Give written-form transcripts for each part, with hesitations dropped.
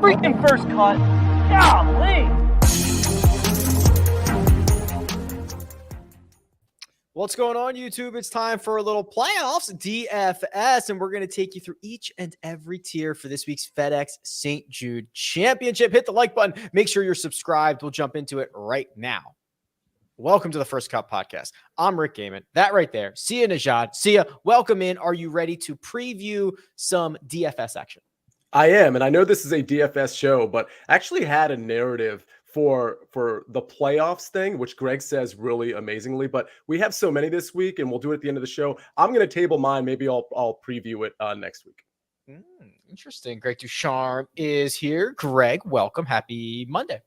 freaking first cut. Golly. What's going on, YouTube? It's time for a little playoffs, DFS, and we're going to take you through each and every tier for this week's FedEx St. Jude Championship. Hit the like button. Make sure you're subscribed. We'll jump into it right now. Welcome to the First Cut Podcast. I'm Rick Gehman. That right there. See ya, Nejad. See ya. Welcome in. Are you ready to preview some DFS action? I am, and I know this is a DFS show, but I actually had a narrative for the playoffs thing, which Greg says really amazingly, but we have so many this week and we'll do it at the end of the show. I'm going to table mine. Maybe I'll preview it next week. Interesting. Greg DuCharme is here. Greg, welcome. Happy Monday.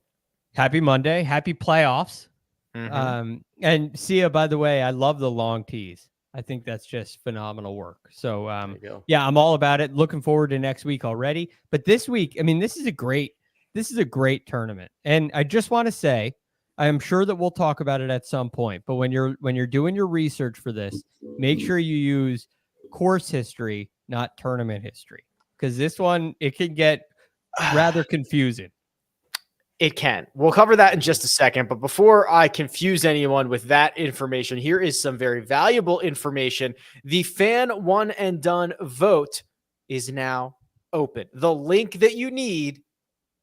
Happy Monday. Happy playoffs. And Sia, by the way, I love the long teas. I think that's just phenomenal work. So yeah, I'm all about it. Looking forward to next week already. But this week, I mean, this is a great tournament. And I just want to say, I am sure that we'll talk about it at some point, but when you're doing your research for this, make sure you use course history, not tournament history, because this one, it can get rather confusing. It can. We'll cover that in just a second. But before I confuse anyone with that information, here is some very valuable information. The fan one and done vote is now open. The link that you need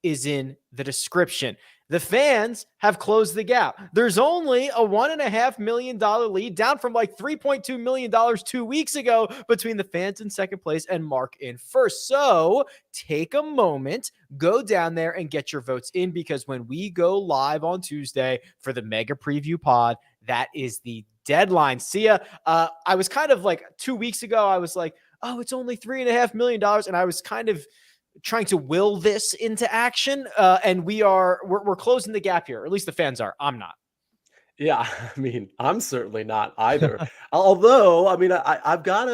is in the description. The fans have closed the gap. There's only a $1.5 million lead, down from like $3.2 million 2 weeks ago, between the fans in second place and Mark in first. So take a moment, go down there and get your votes in, because when we go live on Tuesday for the mega preview pod, that is the deadline. See ya. I was kind of like 2 weeks ago, I was like, oh, it's only $3.5 million. And I was kind of trying to will this into action. And we're closing the gap here. Or at least the fans are. I'm not. Yeah, I mean, I'm certainly not either. Although, I mean, I've got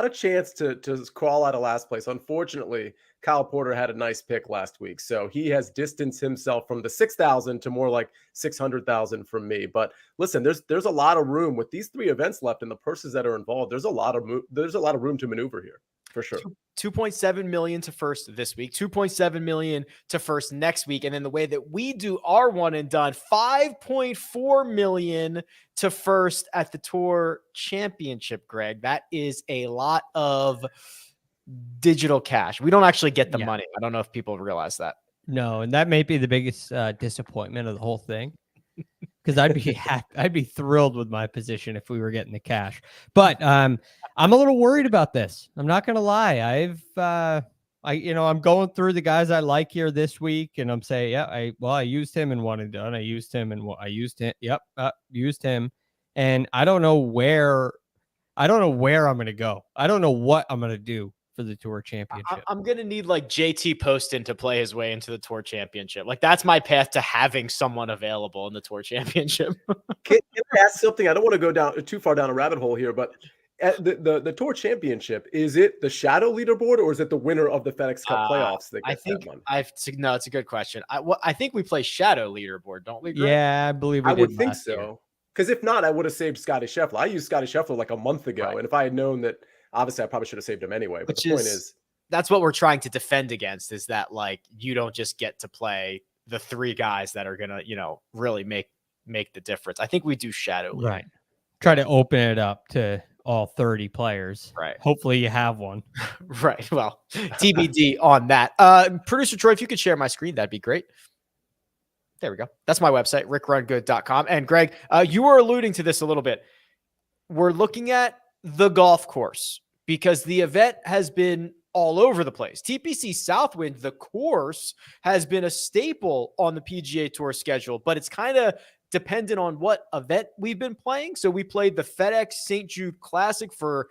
a chance to crawl out of last place. Unfortunately, Kyle Porter had a nice pick last week, so he has distanced himself from the 6,000 to more like 600,000 from me. But listen, there's a lot of room with these 3 events left and the purses that are involved. There's a lot of room to maneuver here. For sure. 2.7 million to first this week, 2.7 million to first next week. And then the way that we do our one and done, 5.4 million to first at the Tour Championship, Greg. That is a lot of digital cash. We don't actually get the money. I don't know if people realize that. No, and that may be the biggest disappointment of the whole thing. Because I'd be happy, I'd be thrilled with my position if we were getting the cash. But I'm a little worried about this. I'm not going to lie. I'm going through the guys I like here this week, and I'm saying, yeah, I used him in one and done. I used him and I used him. Yep, used him. And I don't know where I'm going to go. I don't know what I'm going to do for the Tour Championship. I'm going to need like JT Poston to play his way into the Tour Championship. Like, that's my path to having someone available in the Tour Championship. Can I ask something? I don't want to go too far down a rabbit hole here, but at the Tour Championship, is it the shadow leaderboard or is it the winner of the FedEx Cup playoffs that gets that one? No, it's a good question. I think we play shadow leaderboard, don't we, Greg? Yeah, I believe we I did would think so. Because if not, I would have saved Scotty Scheffler. I used Scotty Scheffler like a month ago, right. And if I had known that, obviously I probably should have saved him anyway. But the point is, that's what we're trying to defend against, is that like you don't just get to play the 3 guys that are gonna, really make the difference. I think we do shadow leader. Right. Try to open it up to all 30 players. Right. Hopefully you have one. Right. Well, TBD on that. Producer Troy, if you could share my screen, that'd be great. There we go. That's my website, rickrungood.com. And Greg, you were alluding to this a little bit. We're looking at the golf course because the event has been all over the place. TPC Southwind, the course, has been a staple on the PGA Tour schedule, but it's kind of dependent on what event we've been playing. So we played the FedEx St. Jude Classic for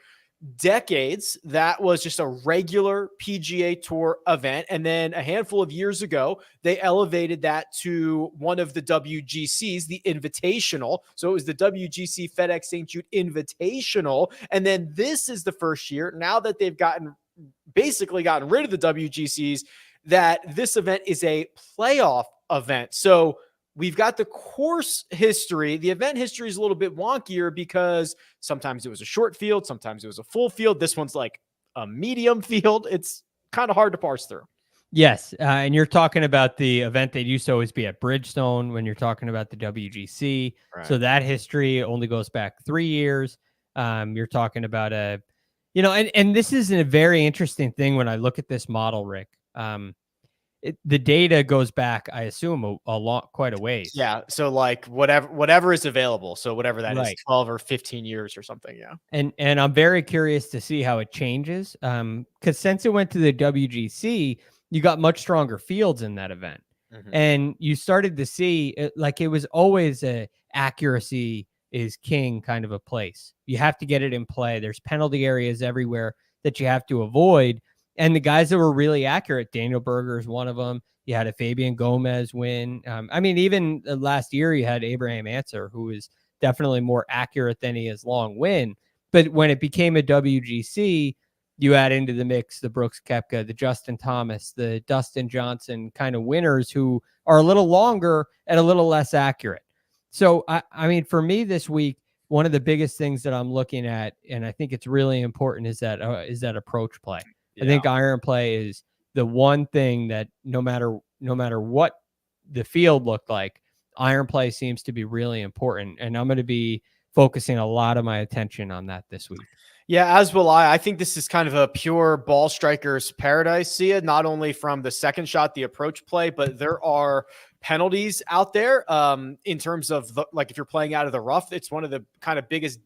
decades. That was just a regular PGA Tour event. And then a handful of years ago, they elevated that to one of the WGCs, the Invitational. So it was the WGC FedEx St. Jude Invitational. And then this is the first year, now that they've basically gotten rid of the WGCs, that this event is a playoff event. So we've got the course history. The event history is a little bit wonkier because sometimes it was a short field, sometimes it was a full field. This one's like a medium field. It's kind of hard to parse through. Yes, and you're talking about the event that used to always be at Bridgestone when you're talking about the WGC. Right. So that history only goes back 3 years. You're talking about and this is a very interesting thing when I look at this model, Rick. The data goes back, I assume, a lot, quite a ways. Yeah. So like whatever is available. So whatever that is, 12 or 15 years or something. Yeah. And I'm very curious to see how it changes. Because since it went to the WGC, you got much stronger fields in that event. Mm-hmm. And you started to see it was always a accuracy is king kind of a place. You have to get it in play. There's penalty areas everywhere that you have to avoid. And the guys that were really accurate, Daniel Berger is one of them. You had a Fabian Gomez win. Even last year you had Abraham Ancer, who is definitely more accurate than he is long win. But when it became a WGC, you add into the mix the Brooks Koepka, the Justin Thomas, the Dustin Johnson kind of winners who are a little longer and a little less accurate. So, for me this week, one of the biggest things that I'm looking at, and I think it's really important, is that approach play. Yeah. I think iron play is the one thing that no matter what the field looked like, iron play seems to be really important. And I'm going to be focusing a lot of my attention on that this week. Yeah, as will I. I think this is kind of a pure ball striker's paradise, Sia, not only from the second shot, the approach play, but there are penalties out there in terms of if you're playing out of the rough. It's one of the kind of biggest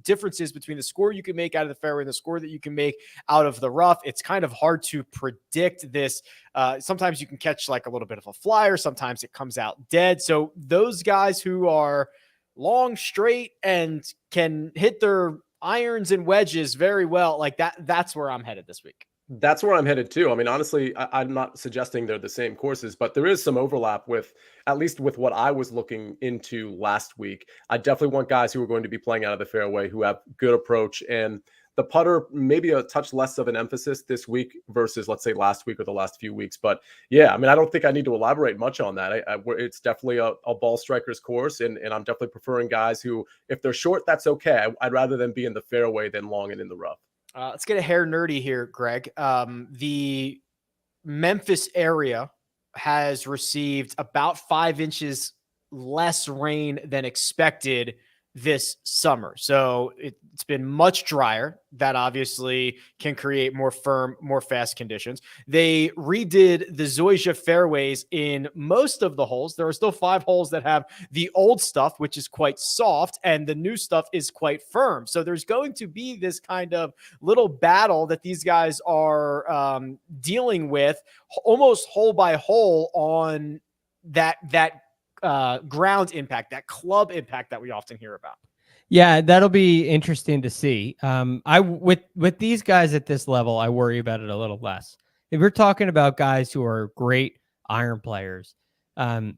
differences between the score you can make out of the fairway and the score that you can make out of the rough. It's kind of hard to predict this. Sometimes you can catch like a little bit of a flyer. Sometimes it comes out dead. So those guys who are long, straight, and can hit their irons and wedges very well, that's where I'm headed this week. That's where I'm headed too. I mean, honestly, I'm not suggesting they're the same courses, but there is some overlap with, at least with what I was looking into last week. I definitely want guys who are going to be playing out of the fairway, who have good approach, and the putter maybe a touch less of an emphasis this week versus, let's say, last week or the last few weeks. But yeah, I don't think I need to elaborate much on that. It's definitely a ball striker's course, and I'm definitely preferring guys who, if they're short, that's okay. I'd rather them be in the fairway than long and in the rough. Let's get a hair nerdy here, Greg. The Memphis area has received about 5 inches less rain than expected this summer. So it's been much drier. That obviously can create more firm, more fast conditions. They redid the Zoysia fairways in most of the holes. There are still 5 holes that have the old stuff, which is quite soft, and the new stuff is quite firm. So there's going to be this kind of little battle that these guys are dealing with almost hole by hole on that ground impact, that club impact that we often hear about. Yeah, that'll be interesting to see. With these guys at this level, I worry about it a little less. If we're talking about guys who are great iron players,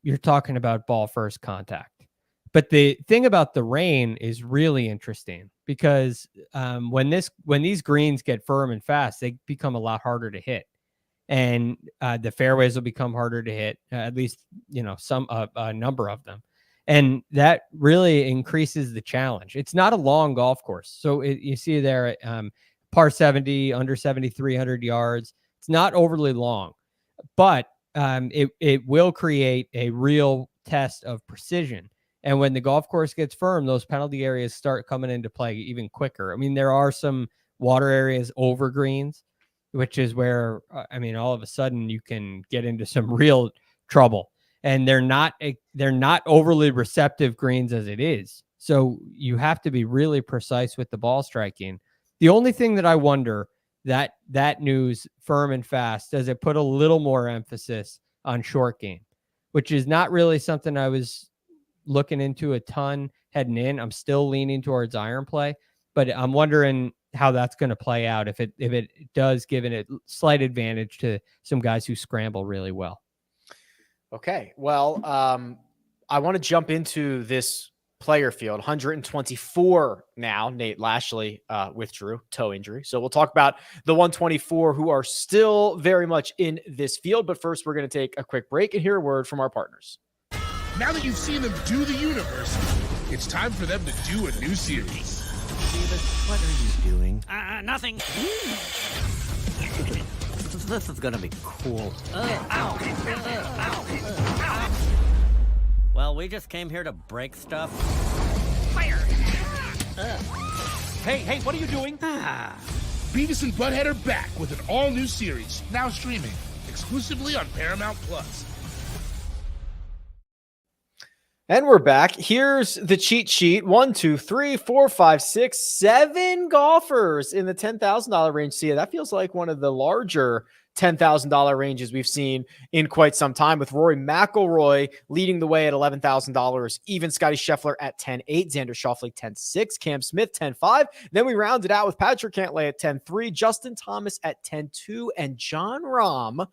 you're talking about ball first contact. But the thing about the rain is really interesting because when these greens get firm and fast, they become a lot harder to hit. And the fairways will become harder to hit, at least, a number of them. And that really increases the challenge. It's not a long golf course. So you see there at par 70, under 7,300 yards. It's not overly long, but it will create a real test of precision. And when the golf course gets firm, those penalty areas start coming into play even quicker. I mean, there are some water areas over greens, which is where, all of a sudden you can get into some real trouble. And they're not overly receptive greens as it is. So you have to be really precise with the ball striking. The only thing that I wonder, that news, firm and fast, does it put a little more emphasis on short game, which is not really something I was looking into a ton heading in. I'm still leaning towards iron play, but I'm wondering how that's going to play out if it does give it a slight advantage to some guys who scramble really well. Okay. Well, I want to jump into this player field. 124 now. Nate Lashley withdrew, toe injury. So we'll talk about the 124 who are still very much in this field. But first, we're going to take a quick break and hear a word from our partners. Now that you've seen them do the universe, it's time for them to do a new series. David, what are you doing? Nothing. This is gonna be cool. Well, we just came here to break stuff. Fire! Hey, what are you doing? Beavis and Butthead are back with an all-new series, now streaming exclusively on Paramount Plus. And we're back. Here's the cheat sheet. 1, 2, 3, 4, 5, 6, 7 golfers in the $10,000 range. See, that feels like one of the larger $10,000 ranges we've seen in quite some time, with Rory McIlroy leading the way at $11,000, even Scotty Scheffler at 10.8, Xander Schauffele 10.6, Cam Smith 10.5. Then we rounded out with Patrick Cantlay at 10.3, Justin Thomas at 10.2, and Jon Rahm,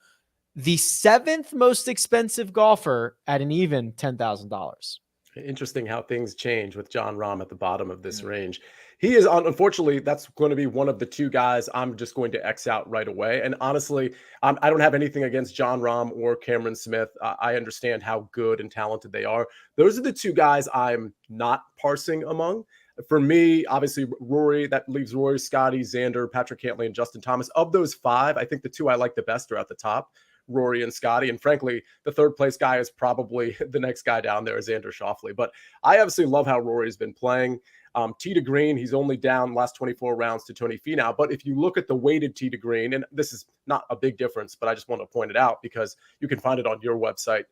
the 7th most expensive golfer, at an even $10,000. Interesting how things change with Jon Rahm at the bottom of this range. He is unfortunately, that's going to be one of the two guys I'm just going to X out right away. And honestly, I don't have anything against Jon Rahm or Cameron Smith. I understand how good and talented they are. Those are the two guys I'm not parsing among. For me, obviously, Rory, that leaves Rory, Scotty, Xander, Patrick Cantlay, and Justin Thomas. Of those 5, I think the 2 I like the best are at the top, Rory and Scotty. And frankly, the 3rd place guy is probably the next guy down there, is Xander Schauffele. But I obviously love how Rory's been playing. Tee to green, he's only down last 24 rounds to Tony Finau. But if you look at the weighted tee to green, and this is not a big difference, but I just want to point it out because you can find it on your website,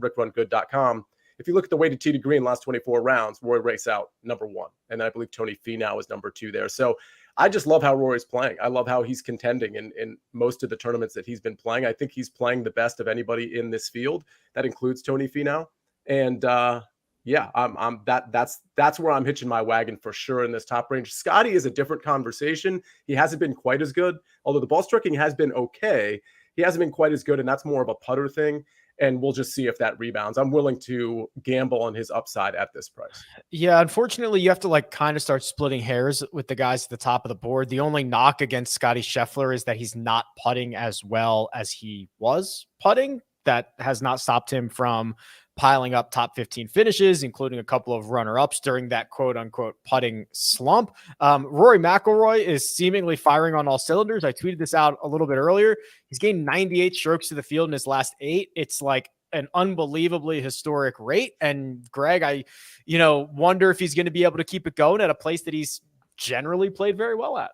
rickrungood.com. If you look at the weighted tee to green last 24 rounds, Rory race out number 1. And I believe Tony Finau is number 2 there. So I just love how Rory's playing. I love how he's contending in most of the tournaments that he's been playing. I think he's playing the best of anybody in this field. That includes Tony Finau. And yeah, that's where I'm hitching my wagon for sure in this top range. Scotty is a different conversation. He hasn't been quite as good, although the ball striking has been okay. He hasn't been quite as good, and that's more of a putter thing. And we'll just see if that rebounds. I'm willing to gamble on his upside at this price. Yeah, unfortunately, you have to kind of start splitting hairs with the guys at the top of the board. The only knock against Scotty Scheffler is that he's not putting as well as he was putting. That has not stopped him from piling up top 15 finishes, including a couple of runner-ups during that quote-unquote putting slump. Rory McIlroy is seemingly firing on all cylinders. I tweeted this out a little bit earlier. He's gained 98 strokes to the field in his last 8. It's like an unbelievably historic rate. And Greg, I wonder if he's going to be able to keep it going at a place that he's generally played very well at.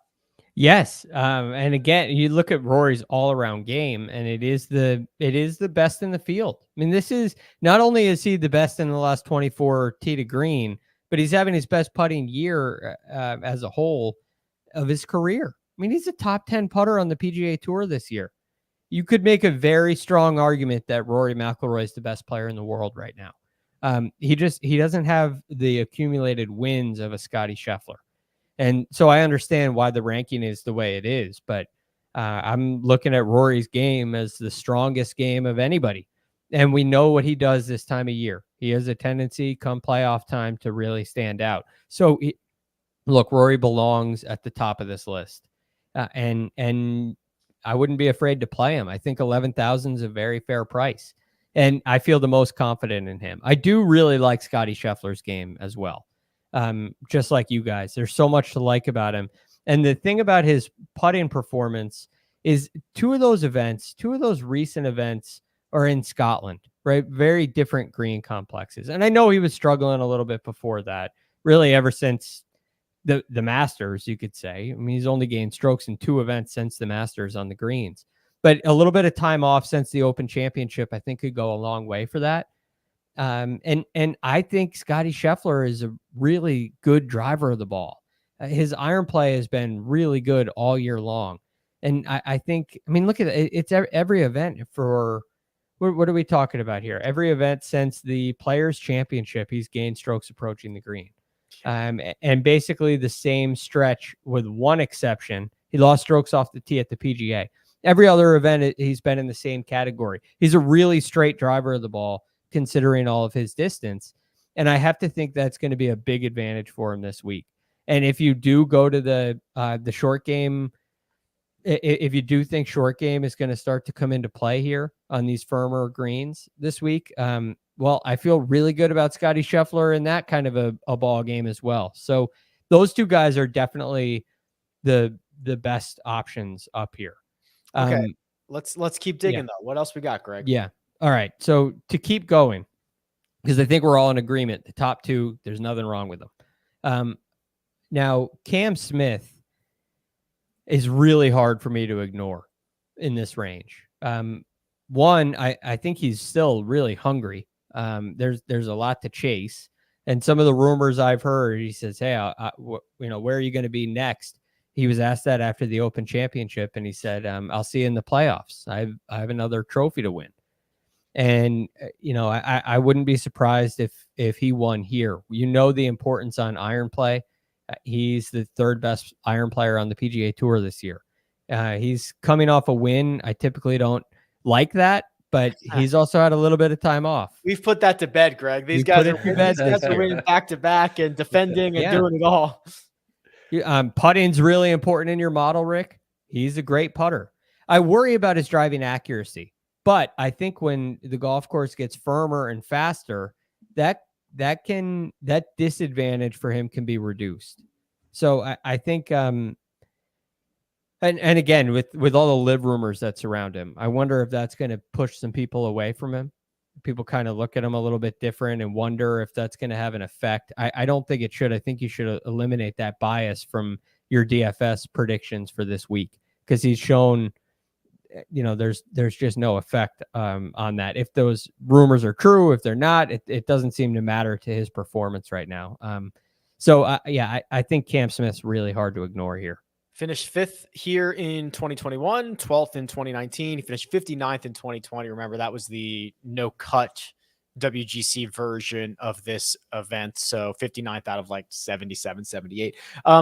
Yes. And again, you look at Rory's all around game, and it is the best in the field. I mean, this is not only is he the best in the last 24 tee to green, but he's having his best putting year as a whole of his career. I mean, he's a top 10 putter on the PGA Tour this year. You could make a very strong argument that Rory McIlroy is the best player in the world right now. He doesn't have the accumulated wins of a Scotty Scheffler. And so I understand why the ranking is the way it is, but I'm looking at Rory's game as the strongest game of anybody. And we know what he does this time of year. He has a tendency come playoff time to really stand out. So look, Rory belongs at the top of this list. And I wouldn't be afraid to play him. I think 11,000 is a very fair price. And I feel the most confident in him. I do really like Scotty Scheffler's game as well. Just like you guys, there's so much to like about him. And the thing about his putting performance is two of those recent events are in Scotland, right? Very different green complexes. And I know he was struggling a little bit before that, really ever since the Masters, you could say. I mean, he's only gained strokes in 2 events since the Masters on the greens, but a little bit of time off since the Open Championship, I think could go a long way for that. And I think Scotty Scheffler is a really good driver of the ball. His iron play has been really good all year long. And I think, I mean, look at it. It's every event for, what are we talking about here? Every event since the Players Championship, he's gained strokes approaching the green. And basically the same stretch with one exception. He lost strokes off the tee at the PGA. Every other event, he's been in the same category. He's a really straight driver of the ball, considering all of his distance. And I have to think that's going to be a big advantage for him this week. And if you do go to the short game, if you do think short game is going to start to come into play here on these firmer greens this week, well, I feel really good about Scotty Scheffler in that kind of a ball game as well. So those two guys are definitely the best options up here. Okay. Let's keep digging though. What else we got, Greg? Yeah. All right. So to keep going, because I think we're all in agreement, the top two, there's nothing wrong with them. Now, Cam Smith is really hard for me to ignore in this range. One, I think he's still really hungry. There's a lot to chase. And some of the rumors I've heard, he says, hey, where are you going to be next? He was asked that after the Open Championship, and he said, I'll see you in the playoffs. I have another trophy to win. And, I wouldn't be surprised if he won here. The importance on iron play. He's the third best iron player on the PGA Tour this year. He's coming off a win. I typically don't like that, but he's also had a little bit of time off. We've put that to bed, Greg. These guys are winning back to back and defending and doing it all. Putting's really important in your model, Rick. He's a great putter. I worry about his driving accuracy, but I think when the golf course gets firmer and faster, that disadvantage for him can be reduced. So I think, and again, with all the live rumors that surround him, I wonder if that's going to push some people away from him. People kind of look at him a little bit different and wonder if that's going to have an effect. I don't think it should. I think you should eliminate that bias from your DFS predictions for this week, because he's shown, there's just no effect on that. If those rumors are true, if they're not, it doesn't seem to matter to his performance right now. I think Cam Smith's really hard to ignore here. Finished 5th here in 2021, 12th in 2019. He finished 59th in 2020. Remember, that was the no-cut WGC version of this event. So 59th out of like 77, 78.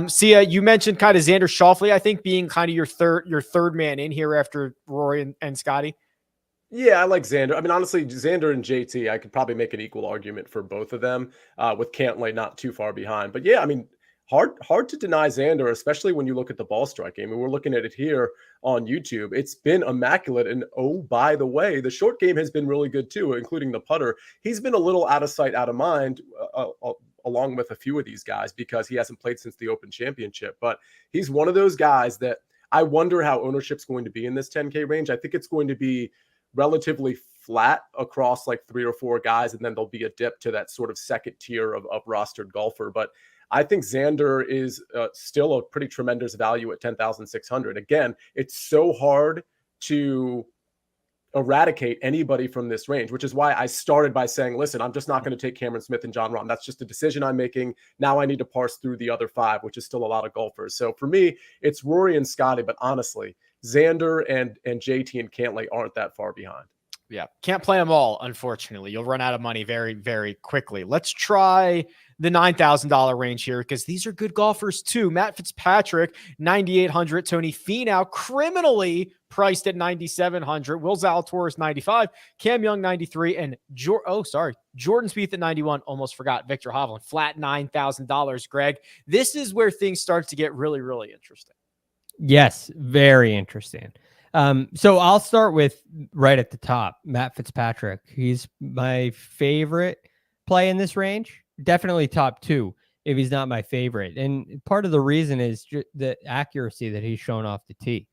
Sia, you mentioned kind of Xander Schauffele, I think, being kind of your third man in here after Rory and Scotty. Yeah, I like Xander. I mean, honestly, Xander and JT, I could probably make an equal argument for both of them, with Cantlay not too far behind. But yeah, I mean, hard to deny Xander, especially when you look at the ball striking. I mean, we're looking at it here on YouTube. It's been immaculate. And oh, by the way, the short game has been really good too, including the putter. He's been a little out of sight, out of mind, along with a few of these guys, because he hasn't played since the Open Championship. But he's one of those guys that I wonder how ownership's going to be in this 10K range. I think it's going to be relatively flat across like 3 or 4 guys, and then there'll be a dip to that sort of second tier of rostered golfer. But I think Xander is still a pretty tremendous value at 10,600. Again, it's so hard to eradicate anybody from this range, which is why I started by saying, listen, I'm just not going to take Cameron Smith and John Rahm. That's just a decision I'm making. Now I need to parse through the other 5, which is still a lot of golfers. So for me, it's Rory and Scotty, but honestly, Xander and JT and Cantlay aren't that far behind. Yeah, can't play them all, unfortunately. You'll run out of money very, very quickly. Let's try the $9,000 range here, because these are good golfers too. Matt Fitzpatrick, 9,800. Tony Finau, criminally priced at 9,700. Will Zalatoris, 95. Cam Young, 93. And Jordan Spieth at 91. Almost forgot. Victor Hovland, flat $9,000. Greg, this is where things start to get really, really interesting. Yes, very interesting. So I'll start with right at the top, Matt Fitzpatrick. He's my favorite play in this range. Definitely top 2 if he's not my favorite. And part of the reason is the accuracy that he's shown off the tee.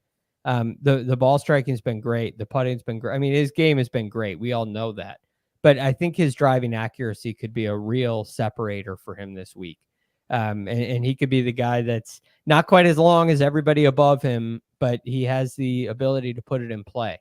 The ball striking has been great. The putting's been great. I mean, his game has been great. We all know that. But I think his driving accuracy could be a real separator for him this week. And he could be the guy that's not quite as long as everybody above him, but he has the ability to put it in play.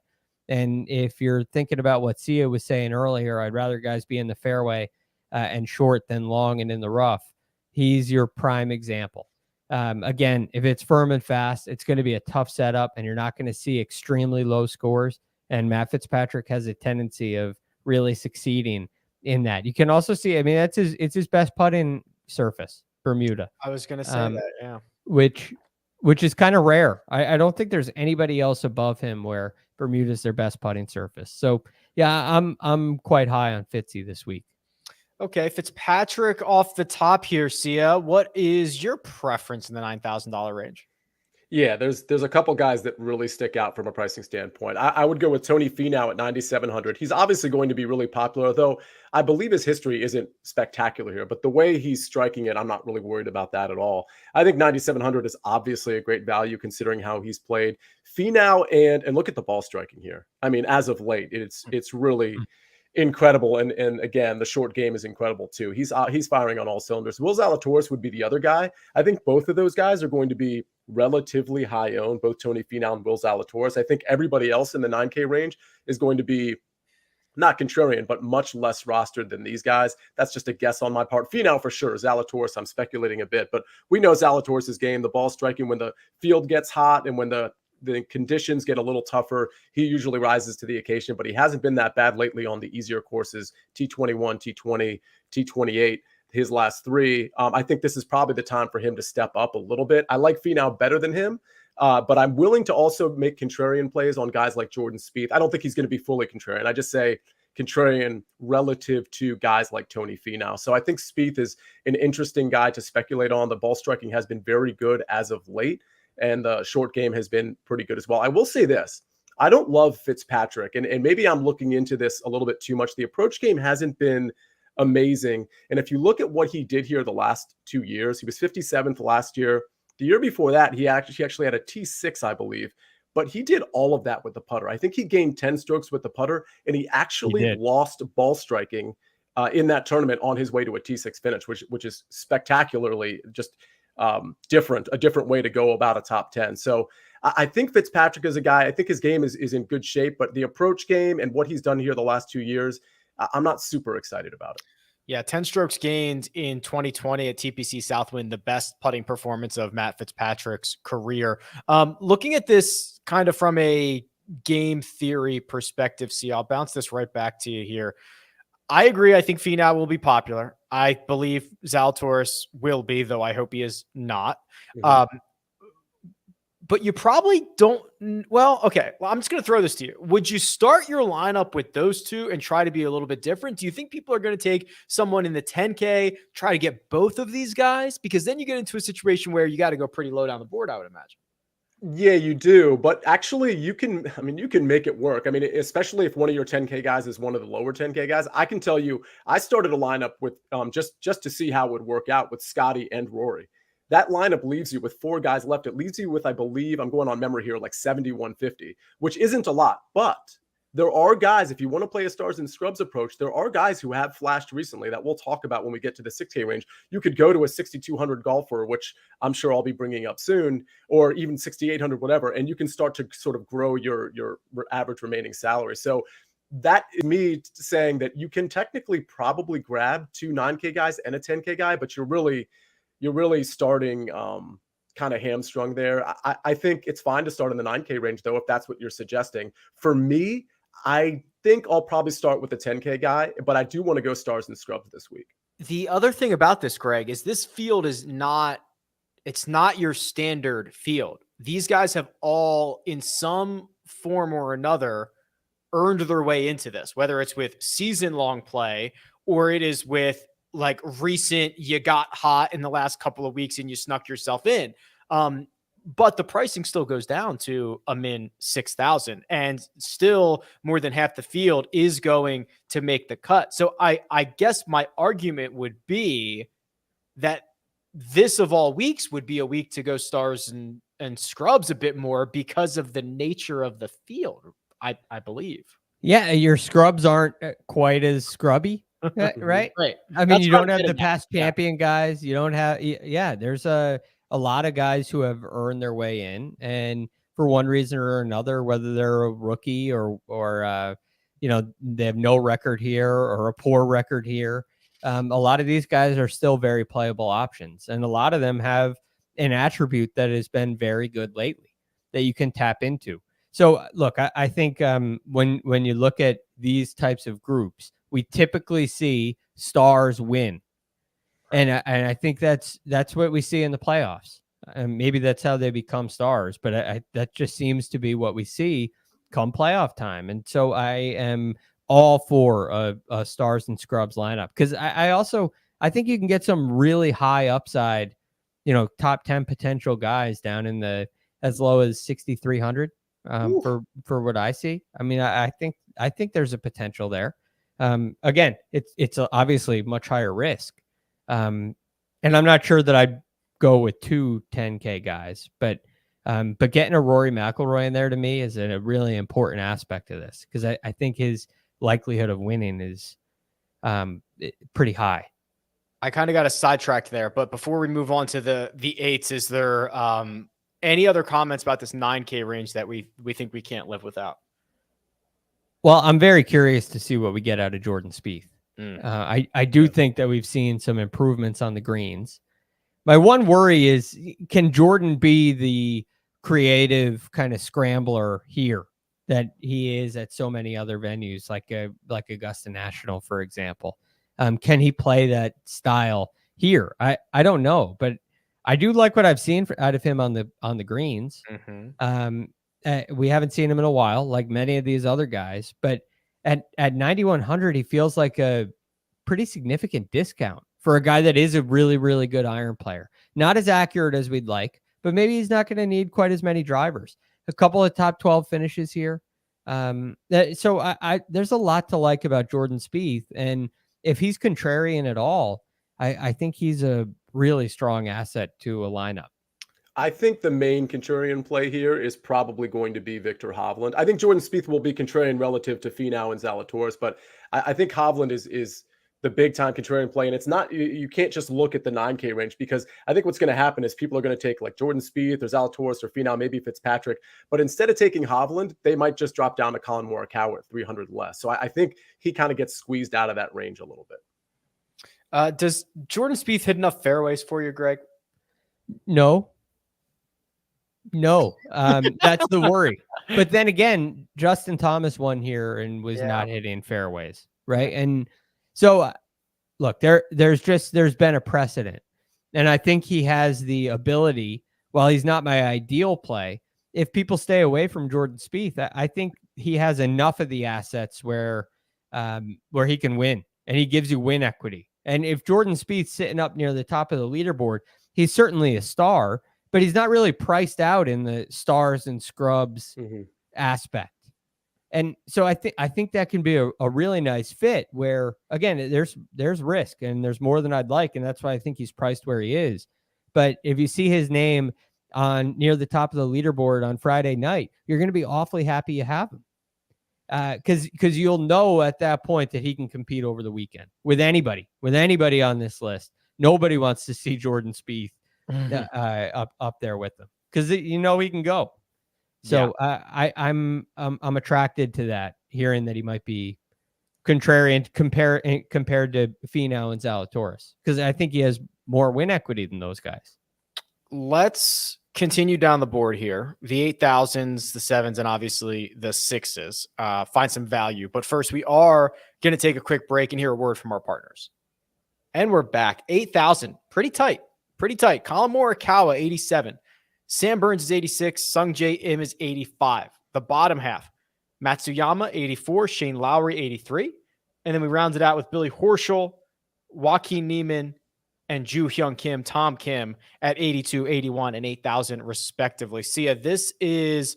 And if you're thinking about what Sia was saying earlier, I'd rather guys be in the fairway and short than long and in the rough. He's your prime example. Again, if it's firm and fast, it's going to be a tough setup, and you're not going to see extremely low scores. And Matt Fitzpatrick has a tendency of really succeeding in that. You can also see, I mean, it's his best putting surface, Bermuda. I was going to say that, yeah. Which is kind of rare. I don't think there's anybody else above him where Bermuda's their best putting surface. So yeah, I'm quite high on Fitzy this week. Okay, Fitzpatrick off the top here, Sia. What is your preference in the $9,000 range? Yeah, there's a couple guys that really stick out from a pricing standpoint. I would go with Tony Finau at 9,700. He's obviously going to be really popular, though I believe his history isn't spectacular here. But the way he's striking it, I'm not really worried about that at all. I think 9,700 is obviously a great value considering how he's played. Finau and look at the ball striking here. I mean, as of late, it's really incredible. And again, the short game is incredible too. He's firing on all cylinders. Will Zalatoris would be the other guy. I think both of those guys are going to be relatively high owned, both Tony Finau and Will Zalatoris. I think everybody else in the 9K range is going to be not contrarian, but much less rostered than these guys. That's just a guess on my part. Finau for sure. Zalatoris, I'm speculating a bit, but we know Zalatoris' game, the ball striking when the field gets hot and when the conditions get a little tougher, he usually rises to the occasion, but he hasn't been that bad lately on the easier courses, T21, T20, T28, his last three. I think this is probably the time for him to step up a little bit. I like Finau better than him, but I'm willing to also make contrarian plays on guys like Jordan Spieth. I don't think he's going to be fully contrarian. I just say contrarian relative to guys like Tony Finau. So I think Spieth is an interesting guy to speculate on. The ball striking has been very good as of late, and the short game has been pretty good as well. I will say this. I don't love Fitzpatrick, and maybe I'm looking into this a little bit too much. The approach game hasn't been amazing. And if you look at what he did here the last 2 years, he was 57th last year. The year before that, he actually had a T6, I believe. But he did all of that with the putter. I think he gained 10 strokes with the putter, and he actually lost ball striking in that tournament on his way to a T6 finish, which is spectacularly just a different way to go about a top 10. So I think Fitzpatrick is a guy, I think his game is in good shape, but the approach game and what he's done here the last 2 years, I'm not super excited about it. Yeah, 10 strokes gained in 2020 at TPC Southwind, the best putting performance of Matt Fitzpatrick's career. Looking at this kind of from a game theory perspective, see, I'll bounce this right back to you here. I agree. I think Finau will be popular. I believe Zalatoris will be, though I hope he is not. Mm-hmm. But you probably don't. Well, okay. Well, I'm just going to throw this to you. Would you start your lineup with those two and try to be a little bit different? Do you think people are going to take someone in the 10K, try to get both of these guys? Because then you get into a situation where you got to go pretty low down the board, I would imagine. Yeah, you do. But actually, you can make it work. I mean, especially if one of your 10K guys is one of the lower 10K guys. I can tell you, I started a lineup with just to see how it would work out with Scotty and Rory. That lineup leaves you with 4 guys left. It leaves you with, I believe, I'm going on memory here, like 7,150, which isn't a lot. But there are guys, if you want to play a Stars and Scrubs approach, there are guys who have flashed recently that we'll talk about when we get to the 6K range. You could go to a 6,200 golfer, which I'm sure I'll be bringing up soon, or even 6,800, whatever, and you can start to sort of grow your average remaining salary. So that is me saying that you can technically probably grab 2 9K guys and a 10K guy, but you're really starting kind of hamstrung there. I think it's fine to start in the 9K range, though, if that's what you're suggesting. For me, I think I'll probably start with the 10K guy, but I do want to go Stars and Scrubs this week. The other thing about this, Greg, is this field is not your standard field. These guys have all, in some form or another, earned their way into this, whether it's with season-long play or it is with like recent, you got hot in the last couple of weeks and you snuck yourself in. But the pricing still goes down to a min 6,000, and still more than half the field is going to make the cut. So I guess my argument would be that this of all weeks would be a week to go Stars and Scrubs a bit more because of the nature of the field, I believe. Yeah, your Scrubs aren't quite as scrubby. Right. I mean, that's you don't have the past champion guys. You don't have, there's a lot of guys who have earned their way in, and for one reason or another, whether they're a rookie or they have no record here or a poor record here. A lot of these guys are still very playable options, and a lot of them have an attribute that has been very good lately that you can tap into. So look, I think when you look at these types of groups, we typically see stars win. And I think that's what we see in the playoffs. And maybe that's how they become stars, but that just seems to be what we see come playoff time. And so I am all for a Stars and Scrubs lineup, because I think you can get some really high upside, top 10 potential guys down in the as low as 6,300 for what I see. I mean, I think there's a potential there. Again, it's obviously much higher risk. And I'm not sure that I'd go with two 10K guys, but getting a Rory McIlroy in there to me is a really important aspect of this, because I think his likelihood of winning is pretty high. I kind of got a sidetracked there, but before we move on to the eights, is there any other comments about this 9K range that we think we can't live without? Well, I'm very curious to see what we get out of Jordan Spieth. I do think that we've seen some improvements on the greens. My one worry is, can Jordan be the creative kind of scrambler here that he is at so many other venues, like Augusta National, for example? Can he play that style here? I don't know, but I do like what I've seen out of him on the greens. We haven't seen him in a while, like many of these other guys, but at 9,100, he feels like a pretty significant discount for a guy that is a really, really good iron player. Not as accurate as we'd like, but maybe he's not going to need quite as many drivers. A couple of top 12 finishes here. So there's a lot to like about Jordan Spieth, and if he's contrarian at all, I think he's a really strong asset to a lineup. I think the main contrarian play here is probably going to be Victor Hovland. I think Jordan Spieth will be contrarian relative to Finau and Zalatoris, but I think Hovland is the big time contrarian play. And it's not, you can't just look at the 9K range, because I think what's going to happen is people are going to take like Jordan Spieth or Zalatoris or Finau, maybe Fitzpatrick, but instead of taking Hovland, they might just drop down to Colin Morikawa at 300 less. So I think he kind of gets squeezed out of that range a little bit. Does Jordan Spieth hit enough fairways for you, Greg? No, that's the worry. But then again, Justin Thomas won here and was not hitting fairways, right? And so, look, there's been a precedent, and I think he has the ability. While he's not my ideal play, if people stay away from Jordan Spieth, I think he has enough of the assets where he can win, and he gives you win equity. And if Jordan Spieth's sitting up near the top of the leaderboard, he's certainly a star, but he's not really priced out in the stars and scrubs aspect. And so I think that can be a really nice fit where, again, there's risk and there's more than I'd like. And that's why I think he's priced where he is. But if you see his name on near the top of the leaderboard on Friday night, you're going to be awfully happy you have him. Because you'll know at that point that he can compete over the weekend with anybody on this list. Nobody wants to see Jordan Spieth up there with them, because he can go. So I'm attracted to that, hearing that he might be contrarian compared to Finau and Zalatoris, because I think he has more win equity than those guys. Let's continue down the board here. The 8,000s, the 7s, and obviously the 6s. Find some value. But first, we are going to take a quick break and hear a word from our partners. And we're back. 8,000. Pretty tight. Colin Morikawa, 87. Sam Burns is 86. Sung Jae Im is 85. The bottom half, Matsuyama, 84. Shane Lowry, 83. And then we rounded out with Billy Horschel, Joaquin Niemann, and Ju Hyung Kim, Tom Kim at 82, 81, and 8,000 respectively. Sia, this is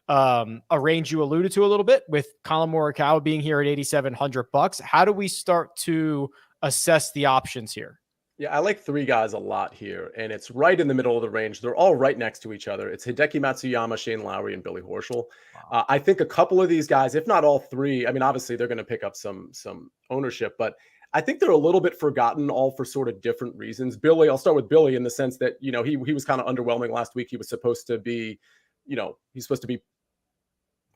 a range you alluded to a little bit with Colin Morikawa being here at $8,700. How do we start to assess the options here? Yeah, I like three guys a lot here, and it's right in the middle of the range. They're all right next to each other. It's Hideki Matsuyama, Shane Lowry, and Billy Horschel. Wow. I think a couple of these guys, if not all three, I mean, obviously they're going to pick up some ownership, but I think they're a little bit forgotten, all for sort of different reasons. Billy, I'll start with Billy in the sense that, he was kind of underwhelming last week. He was supposed to be, he's supposed to be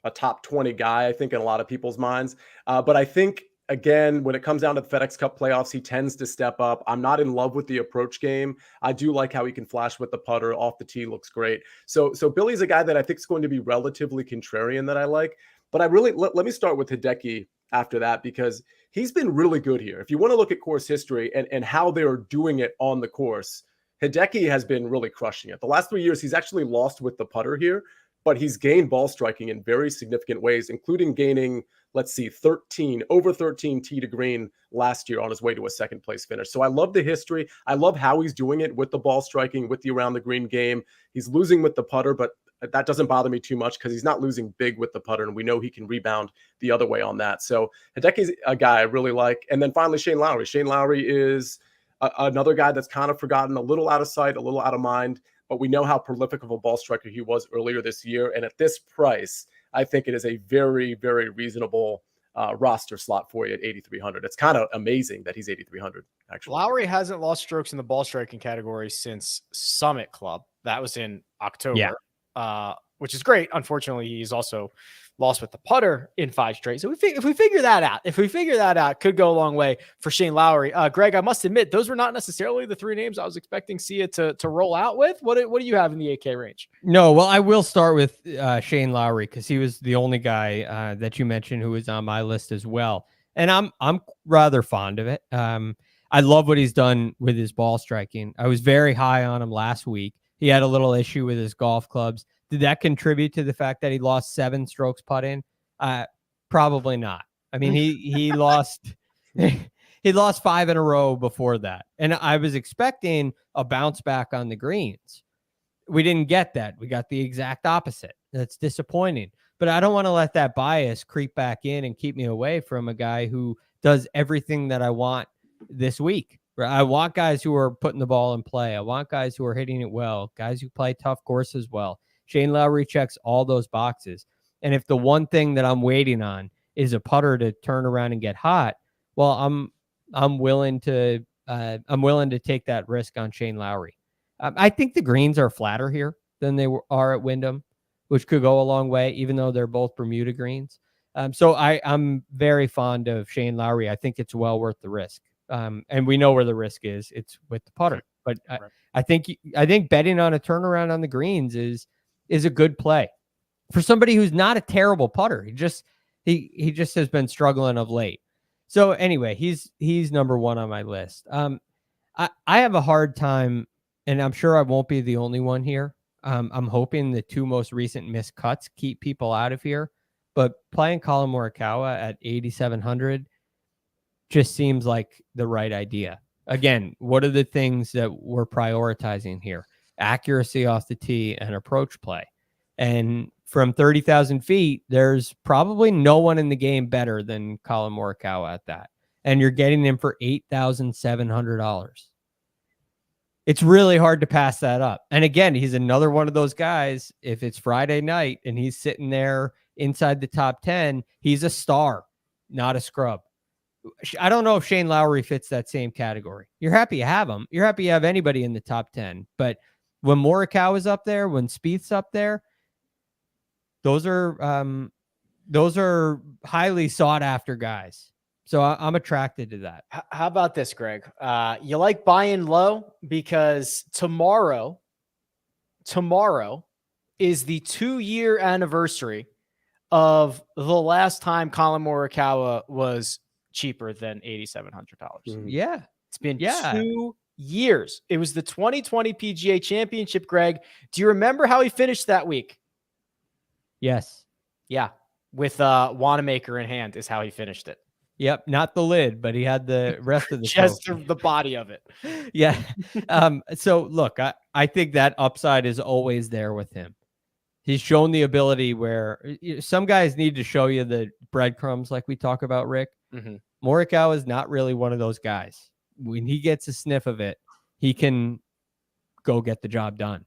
a top 20 guy, I think, in a lot of people's minds. But I think, again, when it comes down to the FedEx Cup playoffs, he tends to step up. I'm not in love with the approach game. I do like how he can flash with the putter. Off the tee looks great. So Billy's a guy that I think is going to be relatively contrarian that I like. But I really, let me start with Hideki after that, because he's been really good here. If you want to look at course history and how they are doing it on the course, Hideki has been really crushing it. The last 3 years, he's actually lost with the putter here, but he's gained ball striking in very significant ways, including gaining, over 13 tee to green last year on his way to a second place finish. So I love the history. I love how he's doing it with the ball striking, with the around the green game. He's losing with the putter, but that doesn't bother me too much because he's not losing big with the putter, and we know he can rebound the other way on that. So Hideki's a guy I really like. And then finally, Shane Lowry. Shane Lowry is another guy that's kind of forgotten, a little out of sight, a little out of mind, but we know how prolific of a ball striker he was earlier this year. And at this price, I think it is a very, very reasonable roster slot for you at 8,300. It's kind of amazing that he's 8,300, actually. Lowry hasn't lost strokes in the ball striking category since Summit Club. That was in October, which is great. Unfortunately, he's also lost with the putter in 5 straight. So if we figure that out, could go a long way for Shane Lowry. Greg, I must admit, those were not necessarily the 3 names I was expecting Sia to roll out with. What do you have in the 8K range? No, well, I will start with Shane Lowry because he was the only guy that you mentioned who was on my list as well. And I'm rather fond of it. I love what he's done with his ball striking. I was very high on him last week. He had a little issue with his golf clubs. Did that contribute to the fact that he lost 7 strokes putt in? Probably not. I mean, he lost 5 in a row before that. And I was expecting a bounce back on the greens. We didn't get that. We got the exact opposite. That's disappointing. But I don't want to let that bias creep back in and keep me away from a guy who does everything that I want this week. I want guys who are putting the ball in play. I want guys who are hitting it well, guys who play tough courses well. Shane Lowry checks all those boxes. And if the one thing that I'm waiting on is a putter to turn around and get hot, well, I'm willing to take that risk on Shane Lowry. I think the greens are flatter here than they are at Wyndham, which could go a long way, even though they're both Bermuda greens. So I'm very fond of Shane Lowry. I think it's well worth the risk. And we know where the risk is. It's with the putter. But I think betting on a turnaround on the greens is a good play for somebody who's not a terrible putter. He just has been struggling of late. So anyway, he's number 1 on my list. I have a hard time, and I'm sure I won't be the only one here. I'm hoping the 2 most recent missed cuts keep people out of here, but playing Colin Morikawa at 8,700 just seems like the right idea. Again, what are the things that we're prioritizing here? Accuracy off the tee and approach play. And from 30,000 feet, there's probably no one in the game better than Colin Morikawa at that. And you're getting him for $8,700. It's really hard to pass that up. And again, he's another one of those guys. If it's Friday night and he's sitting there inside the top 10, he's a star, not a scrub. I don't know if Shane Lowry fits that same category. You're happy you have him. You're happy you have anybody in the top 10. But when Morikawa is up there, when Spieth's up there, those are highly sought after guys. So I'm attracted to that. How about this, Greg? You like buying low because tomorrow is the 2-year anniversary of the last time Colin Morikawa was cheaper than $8,700. Yeah. It's been 2 years. It was the 2020 PGA Championship, Greg. Do you remember how he finished that week? Yes. Yeah. With Wanamaker in hand is how he finished it. Yep. Not the lid, but he had the rest of the just the body of it. Yeah. So look, I think that upside is always there with him. He's shown the ability where some guys need to show you the breadcrumbs like we talk about, Rick. Mm-hmm. Morikawa is not really one of those guys. When he gets a sniff of it, he can go get the job done.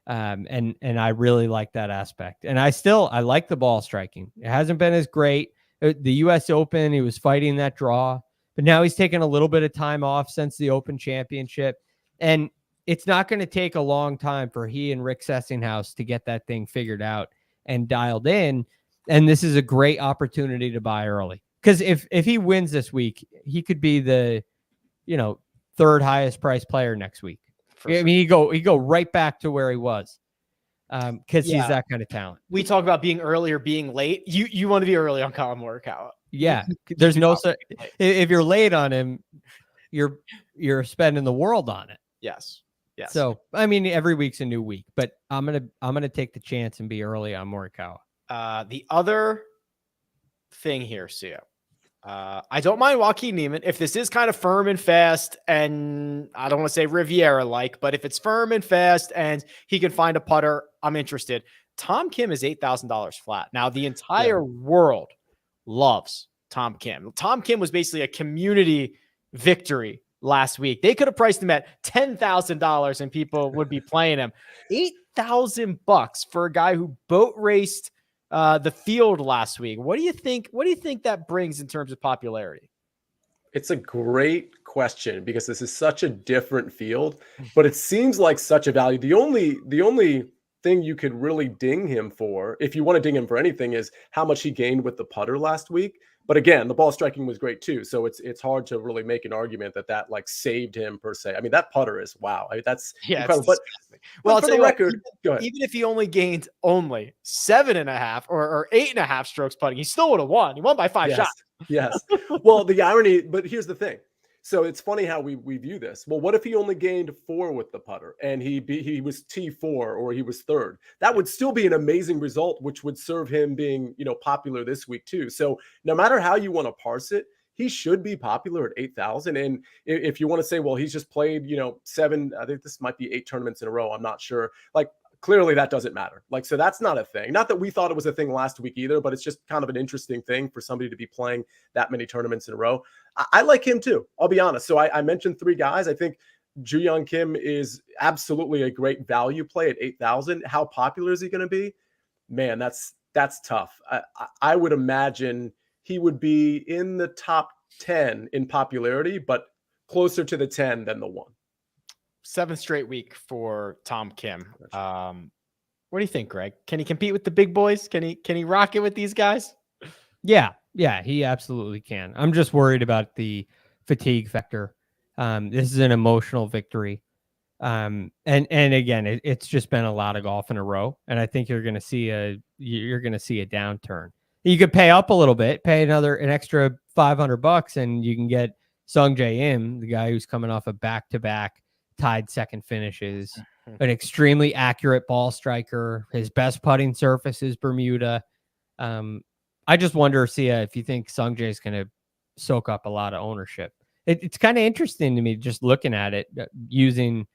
And I really like that aspect. And I like the ball striking. It hasn't been as great. The US Open, he was fighting that draw, but now he's taken a little bit of time off since the Open Championship. And it's not going to take a long time for he and Rick Sessinghouse to get that thing figured out and dialed in. And this is a great opportunity to buy early. Because if he wins this week, he could be the, 3rd highest priced player next week. I mean, he go right back to where he was. Because he's that kind of talent. We talk about being early or being late. You want to be early on Colin Morikawa. Yeah. There's no if you're late on him, you're spending the world on it. Yes. So I mean, every week's a new week, but I'm gonna take the chance and be early on Morikawa. The other thing here, Sia. I don't mind Joaquin Niemann if this is kind of firm and fast, and I don't want to say Riviera-like, but if it's firm and fast and he can find a putter, I'm interested. Tom Kim is $8,000 flat. Now, the entire world loves Tom Kim. Tom Kim was basically a community victory last week. They could have priced him at $10,000 and people would be playing him. $8,000 for a guy who boat raced the field last week. What do you think? What do you think that brings in terms of popularity? It's a great question because this is such a different field, but it seems like such a value. The only thing you could really ding him for, if you want to ding him for anything, is how much he gained with the putter last week. But again, the ball striking was great too. So it's hard to really make an argument that like saved him per se. I mean, that putter is wow. I mean, that's incredible. But for the record, go ahead. Even if he only gained 7.5 or 8.5 strokes putting, he still would have won. He won by 5 shots. Yes. Well, the irony, but here's the thing. So it's funny how we view this. Well, what if he only gained 4 with the putter and he was T4 or he was third? That would still be an amazing result, which would serve him being, popular this week too. So no matter how you want to parse it, he should be popular at 8,000. And if you want to say, well, he's just played, 7, I think this might be 8 tournaments in a row. I'm not sure. Like, clearly that doesn't matter. Like, so that's not a thing. Not that we thought it was a thing last week either, but it's just kind of an interesting thing for somebody to be playing that many tournaments in a row. I like him too. I'll be honest. So I mentioned 3 guys. I think Ju Kim is absolutely a great value play at 8,000. How popular is he going to be? Man, that's tough. I would imagine he would be in the top 10 in popularity, but closer to the 10 than the 1. 7th straight week for Tom Kim. What do you think, Greg? Can he compete with the big boys? Can he rock it with these guys? Yeah, he absolutely can. I'm just worried about the fatigue factor. This is an emotional victory. And again, it's just been a lot of golf in a row. And I think you're going to see a downturn. You could pay up a little bit, pay an extra $500 and you can get Sungjae Im, the guy who's coming off a back-to-back tied second finishes, an extremely accurate ball striker. His best putting surface is Bermuda. I just wonder, Sia, if you think Sungjae is going to soak up a lot of ownership. It's kind of interesting to me just looking at it, using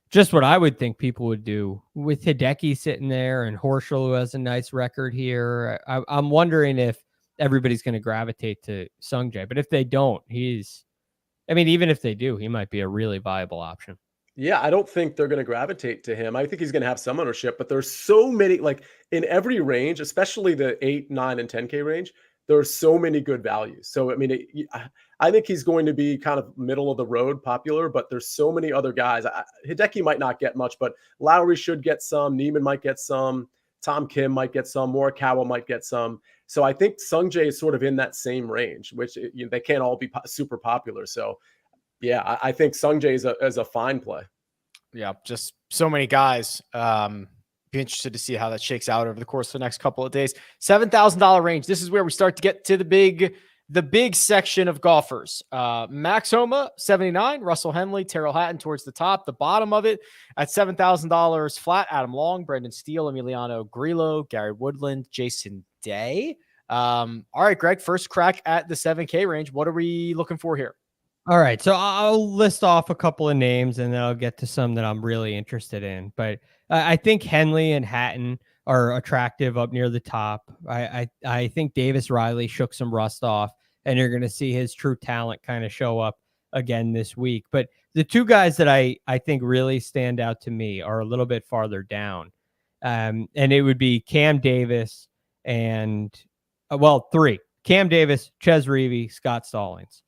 just what I would think people would do with Hideki sitting there and Horschel, who has a nice record here. I'm wondering if everybody's going to gravitate to Sungjae, but if they don't, even if they do, he might be a really viable option. Yeah, I don't think they're going to gravitate to him. I think he's going to have some ownership, but there's so many, like in every range, especially the 8, 9, and 10K range, there are so many good values. So, I think he's going to be kind of middle of the road popular, but there's so many other guys. Hideki might not get much, but Lowry should get some. Neiman might get some. Tom Kim might get some. Morikawa might get some. So I think Sungjae is sort of in that same range, which they can't all be super popular. So, yeah, I think Sungjae is a fine play. Yeah, just so many guys. Be interested to see how that shakes out over the course of the next couple of days. $7,000 range. This is where we start to get to the big section of golfers. Max Homa, 79. Russell Henley, Terrell Hatton towards the top. The bottom of it at $7,000 flat. Adam Long, Brendan Steele, Emiliano Grillo, Gary Woodland, Jason Day. All right, Greg, first crack at the 7K range. What are we looking for here? All right, so I'll list off a couple of names and then I'll get to some that I'm really interested in. But I think Henley and Hatton are attractive up near the top. I think Davis Riley shook some rust off, and you're going to see his true talent kind of show up again this week. But the 2 guys that I think really stand out to me are a little bit farther down. And it would be Cam Davis and, 3. Cam Davis, Ches Reavie, Scott Stallings.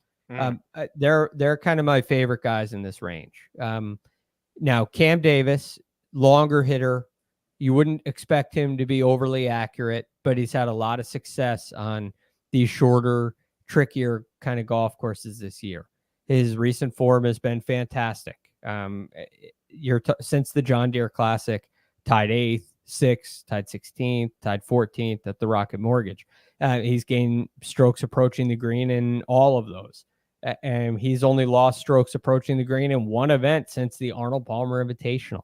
They're kind of my favorite guys in this range. Now, Cam Davis, longer hitter. You wouldn't expect him to be overly accurate, but he's had a lot of success on these shorter, trickier kind of golf courses this year. His recent form has been fantastic. Since the John Deere Classic, tied 8th, 6th, tied 16th, tied 14th at the Rocket Mortgage. He's gained strokes approaching the green in all of those. And he's only lost strokes approaching the green in 1 event since the Arnold Palmer Invitational.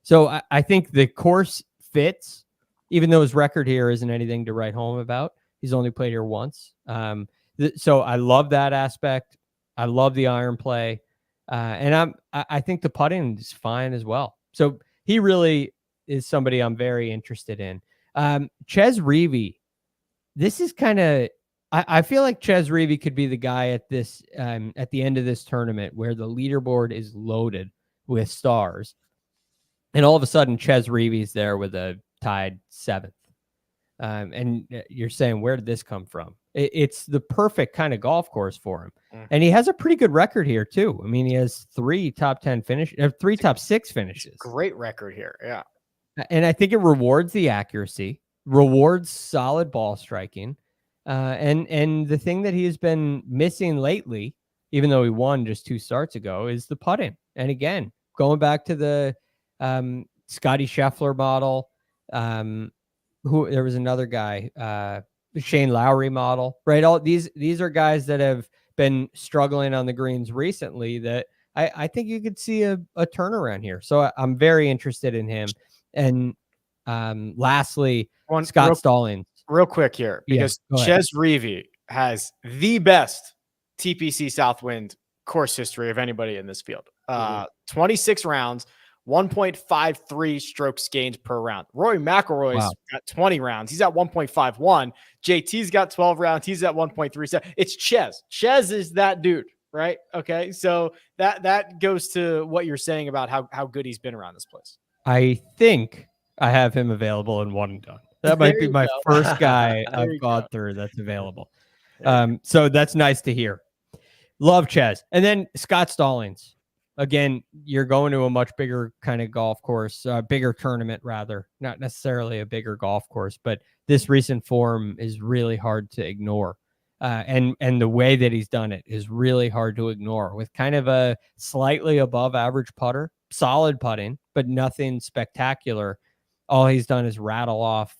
So I think the course fits, even though his record here isn't anything to write home about. He's only played here once. So I love that aspect. I love the iron play. And I think the putting is fine as well. So he really is somebody I'm very interested in. Ches Reavie. This is kind of, I feel like Ches Reavie could be the guy at this at the end of this tournament where the leaderboard is loaded with stars, and all of a sudden Ches Reavie's there with a tied 7th. And you're saying, where did this come from? It's the perfect kind of golf course for him. And he has a pretty good record here too. I mean, he has 3 top 10 finishes, 3 top 6 finishes. Great record here. Yeah. And I think it rewards the accuracy, rewards solid ball striking. And the thing that he has been missing lately, even though he won just 2 starts ago, is the putting. And again, going back to the Scotty Scheffler model, there was another guy, Shane Lowry model, right? All these are guys that have been struggling on the greens recently that I think you could see a turnaround here. So I'm very interested in him. And lastly, Scott Stallings. Real quick here, because Ches Reavie has the best TPC Southwind course history of anybody in this field. 26 rounds, 1.53 strokes gained per round. Rory McIlroy's got 20 rounds. He's at 1.51. JT's got 12 rounds. He's at 1.37. It's Ches. Ches is that dude, right? Okay, so that goes to what you're saying about how good he's been around this place. I think I have him available in one and done. That might be my first guy I've gone through that's available. So that's nice to hear. Love Ches. And then Scott Stallings. Again, you're going to a much bigger kind of golf course, bigger tournament rather, not necessarily a bigger golf course, but this recent form is really hard to ignore. And the way that he's done it is really hard to ignore, with kind of a slightly above average putter, solid putting, but nothing spectacular. All he's done is rattle off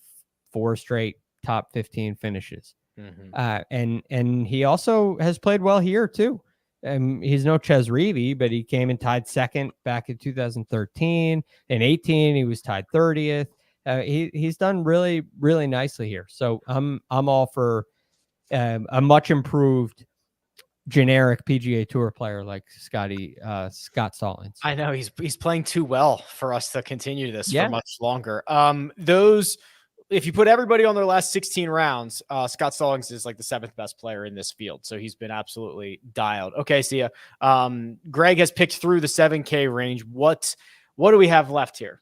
4 straight top 15 finishes. And he also has played well here too. He's no Ches Reavie, but he came and tied 2nd back in 2013. In 18, he was tied 30th. He's done really, really nicely here. So I'm all for a much improved generic PGA Tour player like Scott Stallings. I know he's playing too well for us to continue this for much longer. If you put everybody on their last 16 rounds, Scott Stallings is like the 7th best player in this field. So he's been absolutely dialed. Okay, Sia. Greg has picked through the 7K range. What do we have left here?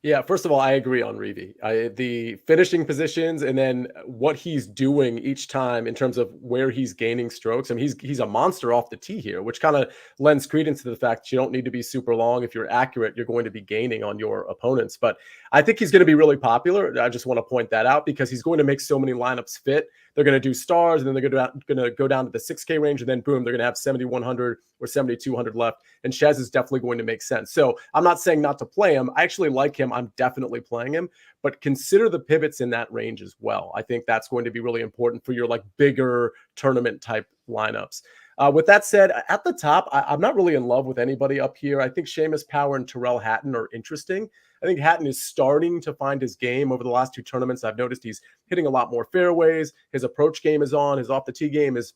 Yeah, first of all, I agree on Reavie. The finishing positions and then what he's doing each time in terms of where he's gaining strokes. I mean, he's a monster off the tee here, which kind of lends credence to the fact that you don't need to be super long. If you're accurate, you're going to be gaining on your opponents. But I think he's going to be really popular. I just want to point that out because he's going to make so many lineups fit. They're going to do stars, and then they're going to go down to the 6K range, and then boom, they're going to have 7,100 or 7,200 left. And Ches is definitely going to make sense. So I'm not saying not to play him. I actually like him. I'm definitely playing him, but consider the pivots in that range as well. I think that's going to be really important for your like bigger tournament type lineups. With that said, at the top, I'm not really in love with anybody up here. I think Seamus Power and Tyrrell Hatton are interesting. I think Hatton is starting to find his game over the last 2 tournaments. I've noticed he's hitting a lot more fairways. His approach game is on. His off the tee game is,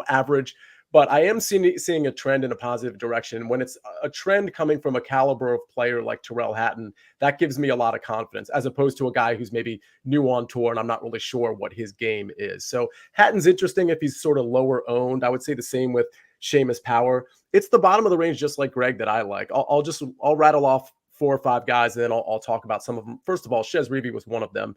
average. But I am seeing a trend in a positive direction. When it's a trend coming from a caliber of player like Tyrrell Hatton, that gives me a lot of confidence, as opposed to a guy who's maybe new on tour and I'm not really sure what his game is. So Hatton's interesting if he's sort of lower owned. I would say the same with Seamus Power. It's the bottom of the range, just like Greg, that I like. I'll rattle off 4 or 5 guys, and then I'll talk about some of them. First of all, Ches Reavie was one of them.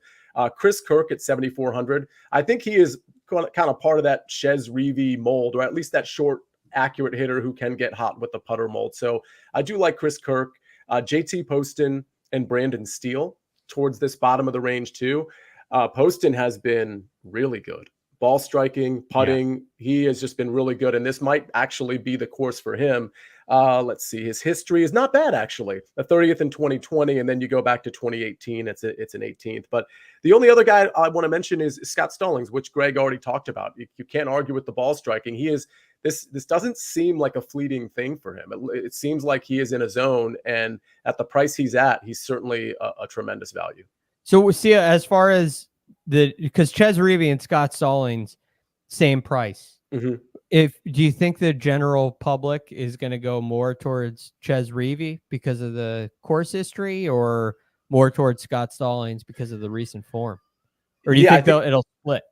Chris Kirk at 7,400. I think he is kind of part of that Ches Reavie mold, or at least that short, accurate hitter who can get hot with the putter mold. So I do like Chris Kirk, JT Poston, and Brandon Steele towards this bottom of the range too. Poston has been really good. Ball striking, putting, he has just been really good. And this might actually be the course for him. Let's see. His history is not bad, actually. A 30th in 2020, and then you go back to 2018. It's an 18th. But the only other guy I want to mention is Scott Stallings, which Greg already talked about. You can't argue with the ball striking. He is this doesn't seem like a fleeting thing for him. It seems like he is in a zone, and at the price he's at, he's certainly a tremendous value. So, Sia, as far as because Ches Reavie and Scott Stallings, same price. Do you think the general public is going to go more towards Ches Reavie because of the course history, or more towards Scott Stallings because of the recent form? Or do you Yeah, think, it'll split?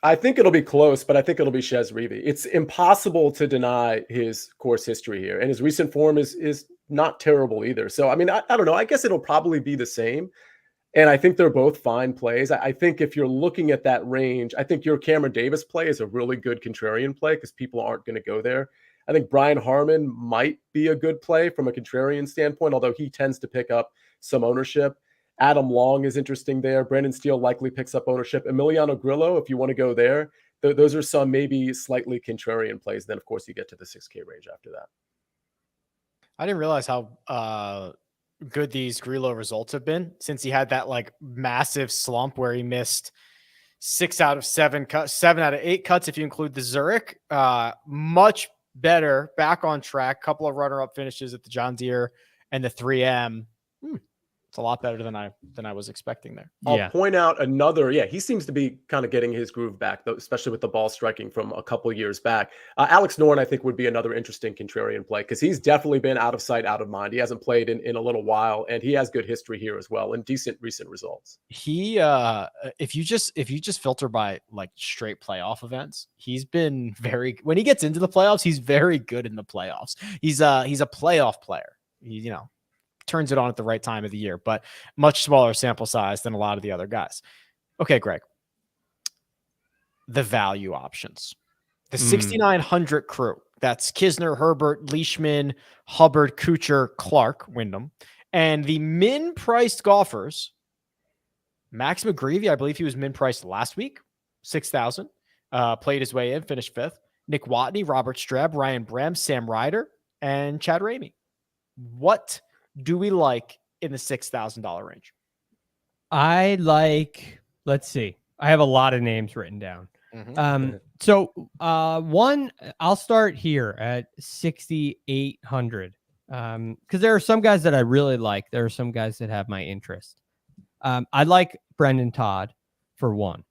I think it'll be close, but I think it'll be Chez Reavie. It's impossible to deny his course history here, and his recent form is not terrible either. So, I mean, I don't know. I guess it'll probably be the same. And I think they're both fine plays. I think if you're looking at that range, I think your Cameron Davis play is a really good contrarian play because people aren't going to go there. I think Brian Harman might be a good play from a contrarian standpoint, although he tends to pick up some ownership. Adam Long is interesting there. Brandon Steele likely picks up ownership. Emiliano Grillo, if you want to go there, those are some maybe slightly contrarian plays. Then, of course, you get to the 6K range after that. I didn't realize how good these Grillo results have been since he had that like massive slump where he missed 6 out of 7 cuts, 7 out of 8 cuts if you include the Zurich. Much better, back on track. Couple of runner-up finishes at the John Deere and the 3M. It's a lot better than I was expecting there. I'll point out another. Yeah, he seems to be kind of getting his groove back, though, especially with the ball striking from a couple of years back. Alex Noren, I think, would be another interesting contrarian play because he's definitely been out of sight, out of mind. He hasn't played in a little while, and he has good history here as well and decent recent results. He, if you just filter by like straight playoff events, he's been when he gets into the playoffs, he's very good in the playoffs. He's a playoff player. He, turns it on at the right time of the year, but much smaller sample size than a lot of the other guys. Okay, Greg. The value options. The 6,900 crew. That's Kisner, Herbert, Leishman, Hubbard, Kuchar, Clark, Wyndham. And the min-priced golfers, Max McGreevy, I believe he was min-priced last week, 6,000. Played his way in, finished 5th. Nick Watney, Robert Streb, Ryan Brehm, Sam Ryder, and Chad Ramey. What do we like in the $6,000 range? I like, let's see. I have a lot of names written down. So one, I'll start here at 6,800. Because there are some guys that I really like. There are some guys that have my interest. I like Brendan Todd for one.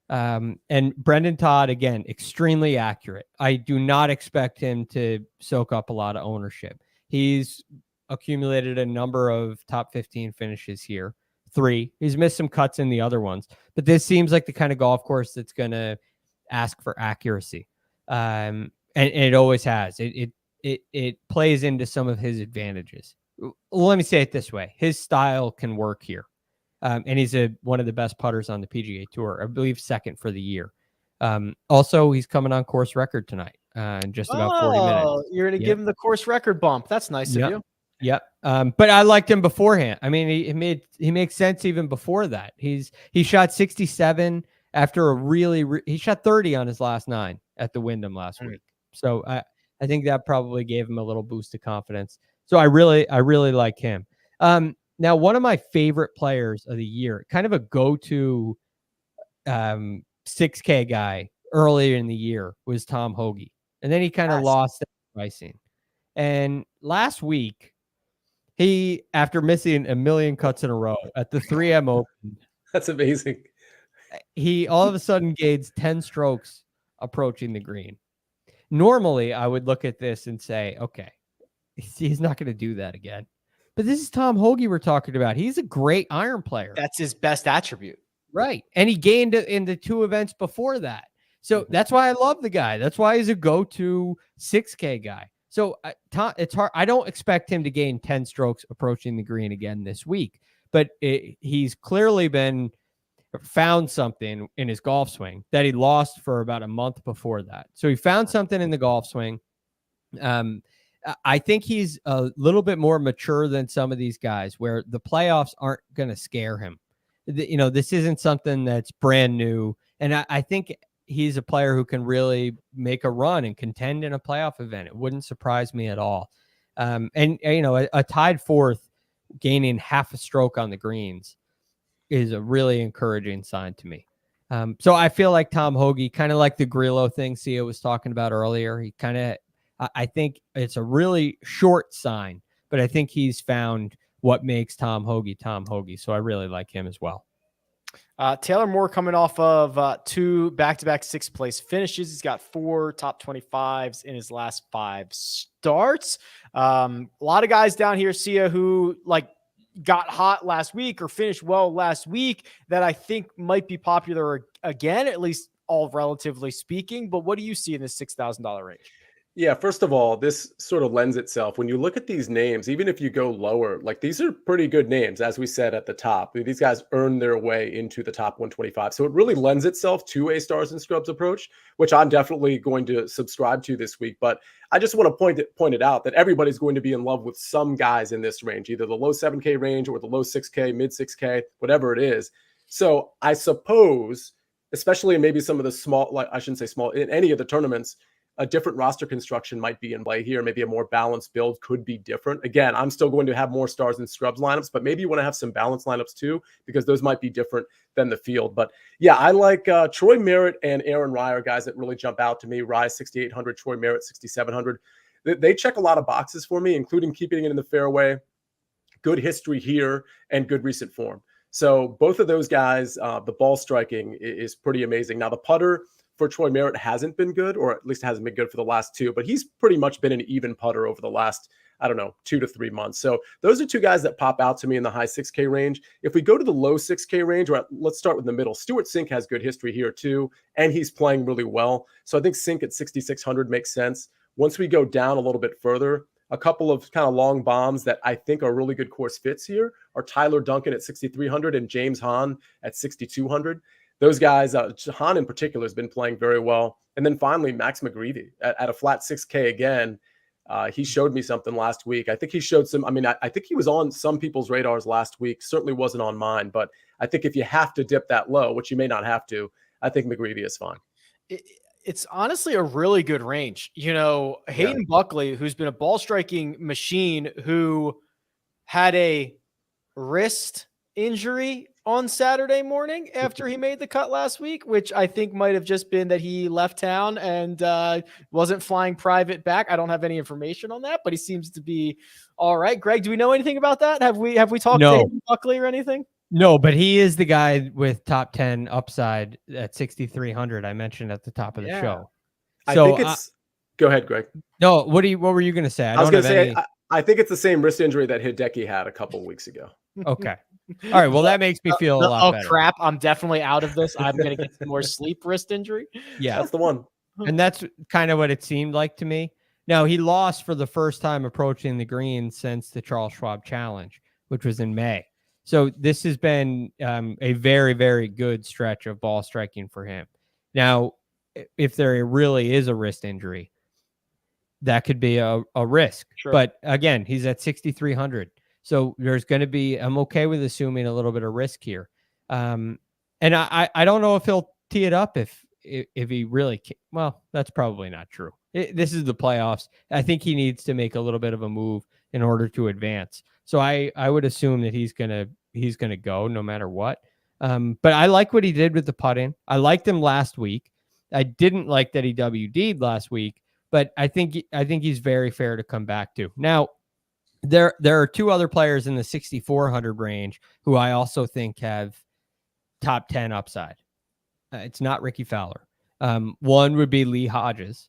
And Brendan Todd, again, extremely accurate. I do not expect him to soak up a lot of ownership. He's accumulated a number of top 15 finishes here. 3. He's missed some cuts in the other ones, but this seems like the kind of golf course that's going to ask for accuracy. And it always has. It plays into some of his advantages. Let me say it this way. His style can work here. And he's one of the best putters on the PGA Tour, I believe 2nd for the year. Also, he's coming on course record tonight in just about 40 minutes. You're going to give him the course record bump. That's nice of you. Yep. But I liked him beforehand. I mean, he makes sense even before that. He shot 67 after he shot 30 on his last 9 at the Wyndham last week. So I think that probably gave him a little boost of confidence. So I really like him. Now, one of my favorite players of the year, kind of a go-to 6K guy earlier in the year, was Tom Hoge. And then he kind of lost that pricing. And last week, he, after missing a million cuts in a row at the 3M Open. That's amazing. He all of a sudden gains 10 strokes approaching the green. Normally, I would look at this and say, okay, he's not going to do that again. But this is Tom Hoge we're talking about. He's a great iron player. That's his best attribute. Right. And he gained it in the 2 events before that. So that's why I love the guy. That's why he's a go-to 6K guy. So it's hard. I don't expect him to gain 10 strokes approaching the green again this week, but he's clearly found something in his golf swing that he lost for about a month before that. So he found something in the golf swing. I think he's a little bit more mature than some of these guys where the playoffs aren't going to scare him. This isn't something that's brand new. And I think he's a player who can really make a run and contend in a playoff event. It wouldn't surprise me at all. A tied 4th gaining half a stroke on the greens is a really encouraging sign to me. So I feel like Tom Hoge, kind of like the Grillo thing Sia was talking about earlier. I think it's a really short sign, but I think he's found what makes Tom Hoge Tom Hoge. So I really like him as well. Taylor Moore coming off of 2 back-to-back 6th place finishes. He's got 4 top 25s in his last 5 starts. A lot of guys down here, Sia, who like got hot last week or finished well last week that I think might be popular again, at least all relatively speaking. But what do you see in this $6,000 range? Yeah, first of all, this sort of lends itself when you look at these names, even if you go lower, like these are pretty good names, as we said at the top. These guys earn their way into the top 125. So it really lends itself to a stars and scrubs approach, which I'm definitely going to subscribe to this week. But I just want to point it out that everybody's going to be in love with some guys in this range, either the low 7K range or the low 6K, mid 6K, whatever it is. So I suppose, especially in maybe some of the small, like I shouldn't say small, in any of the tournaments, a different roster construction might be in play here. Maybe a more balanced build could be different. Again, I'm still going to have more stars and scrubs lineups, but maybe you want to have some balanced lineups too, because those might be different than the field. But yeah, I like Troy Merritt and Aaron Rai are guys that really jump out to me. Rai 6,800, Troy Merritt 6,700. They check a lot of boxes for me, including keeping it in the fairway, good history here, and good recent form. So both of those guys, the ball striking is pretty amazing. Now the putter for Troy Merritt hasn't been good, or at least hasn't been good for the last two, but he's pretty much been an even putter over the last, 2 to 3 months. So those are two guys that pop out to me in the high 6K range. If we go to the low 6K range, or let's start with the middle, Stuart Sink has good history here too, and he's playing really well. So I think Sink at 6,600 makes sense. Once we go down a little bit further, a couple of kind of long bombs that I think are really good course fits here are Tyler Duncan at 6,300 and James Hahn at 6,200. Those guys, Hahn in particular, has been playing very well. And then finally, Max McGreevy at a flat 6K again. He showed me something last week. I think he showed some. I think he was on some people's radars last week. Certainly wasn't on mine. But I think if you have to dip that low, which you may not have to, I think McGreevy is fine. It's honestly a really good range. Hayden Buckley, who's been a ball striking machine, who had a wrist injury on Saturday morning after he made the cut last week, which I think might have just been that he left town and wasn't flying private back. I don't have any information on that, but he seems to be all right. Greg, do we know anything about that? Have we talked to Hayden Buckley or anything? No, but he is the guy with top 10 upside at 6,300 I mentioned at the top of the show. So I think it's go ahead, Greg. No, what were you going to say? I was going to say I think it's the same wrist injury that Hideki had a couple of weeks ago. Okay. All right. Well, that makes me feel a lot better. Oh, crap. I'm definitely out of this. I'm going to get some more sleep wrist injury. Yeah. That's the one. And that's kind of what it seemed like to me. Now, he lost for the first time approaching the green since the Charles Schwab Challenge, which was in May. So this has been a very, very good stretch of ball striking for him. Now, if there really is a wrist injury, that could be a risk. Sure. But again, he's at 6,300. So there's going to be, I'm okay with assuming a little bit of risk here. And I don't know if he'll tee it up if he really can. Well, that's probably not true. This is the playoffs. I think he needs to make a little bit of a move in order to advance. So I would assume that he's gonna go no matter what. But I like what he did with the putting. I liked him last week. I didn't like that he WD'd last week, but I think he's very fair to come back to. Now, there are two other players in the 6,400 range who I also think have top 10 upside. It's not Ricky Fowler. One would be Lee Hodges,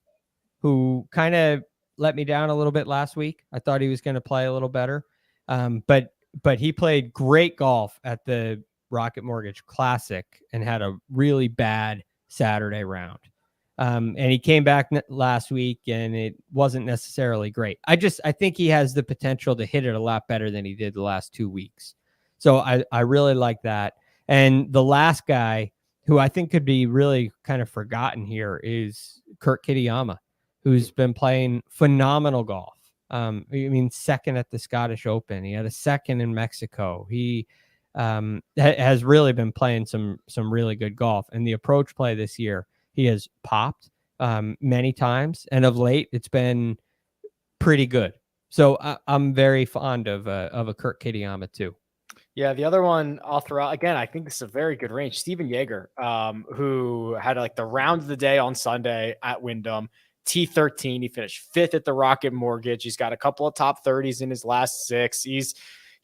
who kind of let me down a little bit last week. I thought he was going to play a little better. But he played great golf at the Rocket Mortgage Classic and had a really bad Saturday round. And he came back last week and it wasn't necessarily great. I think he has the potential to hit it a lot better than he did the last 2 weeks. So I really like that. And the last guy who I think could be really kind of forgotten here is Kurt Kitayama, who's been playing phenomenal golf. Second at the Scottish Open. He had a second in Mexico. He has really been playing some really good golf. And the approach play this year, he has popped many times. And of late, it's been pretty good. So I'm very fond of a Kurt Kitayama too. Yeah, the other one I'll throw out, again, I think this is a very good range. Steven Yeager, who had like the round of the day on Sunday at Wyndham. T13. He finished 5th at the Rocket Mortgage. He's got a couple of top 30s in his last 6. He's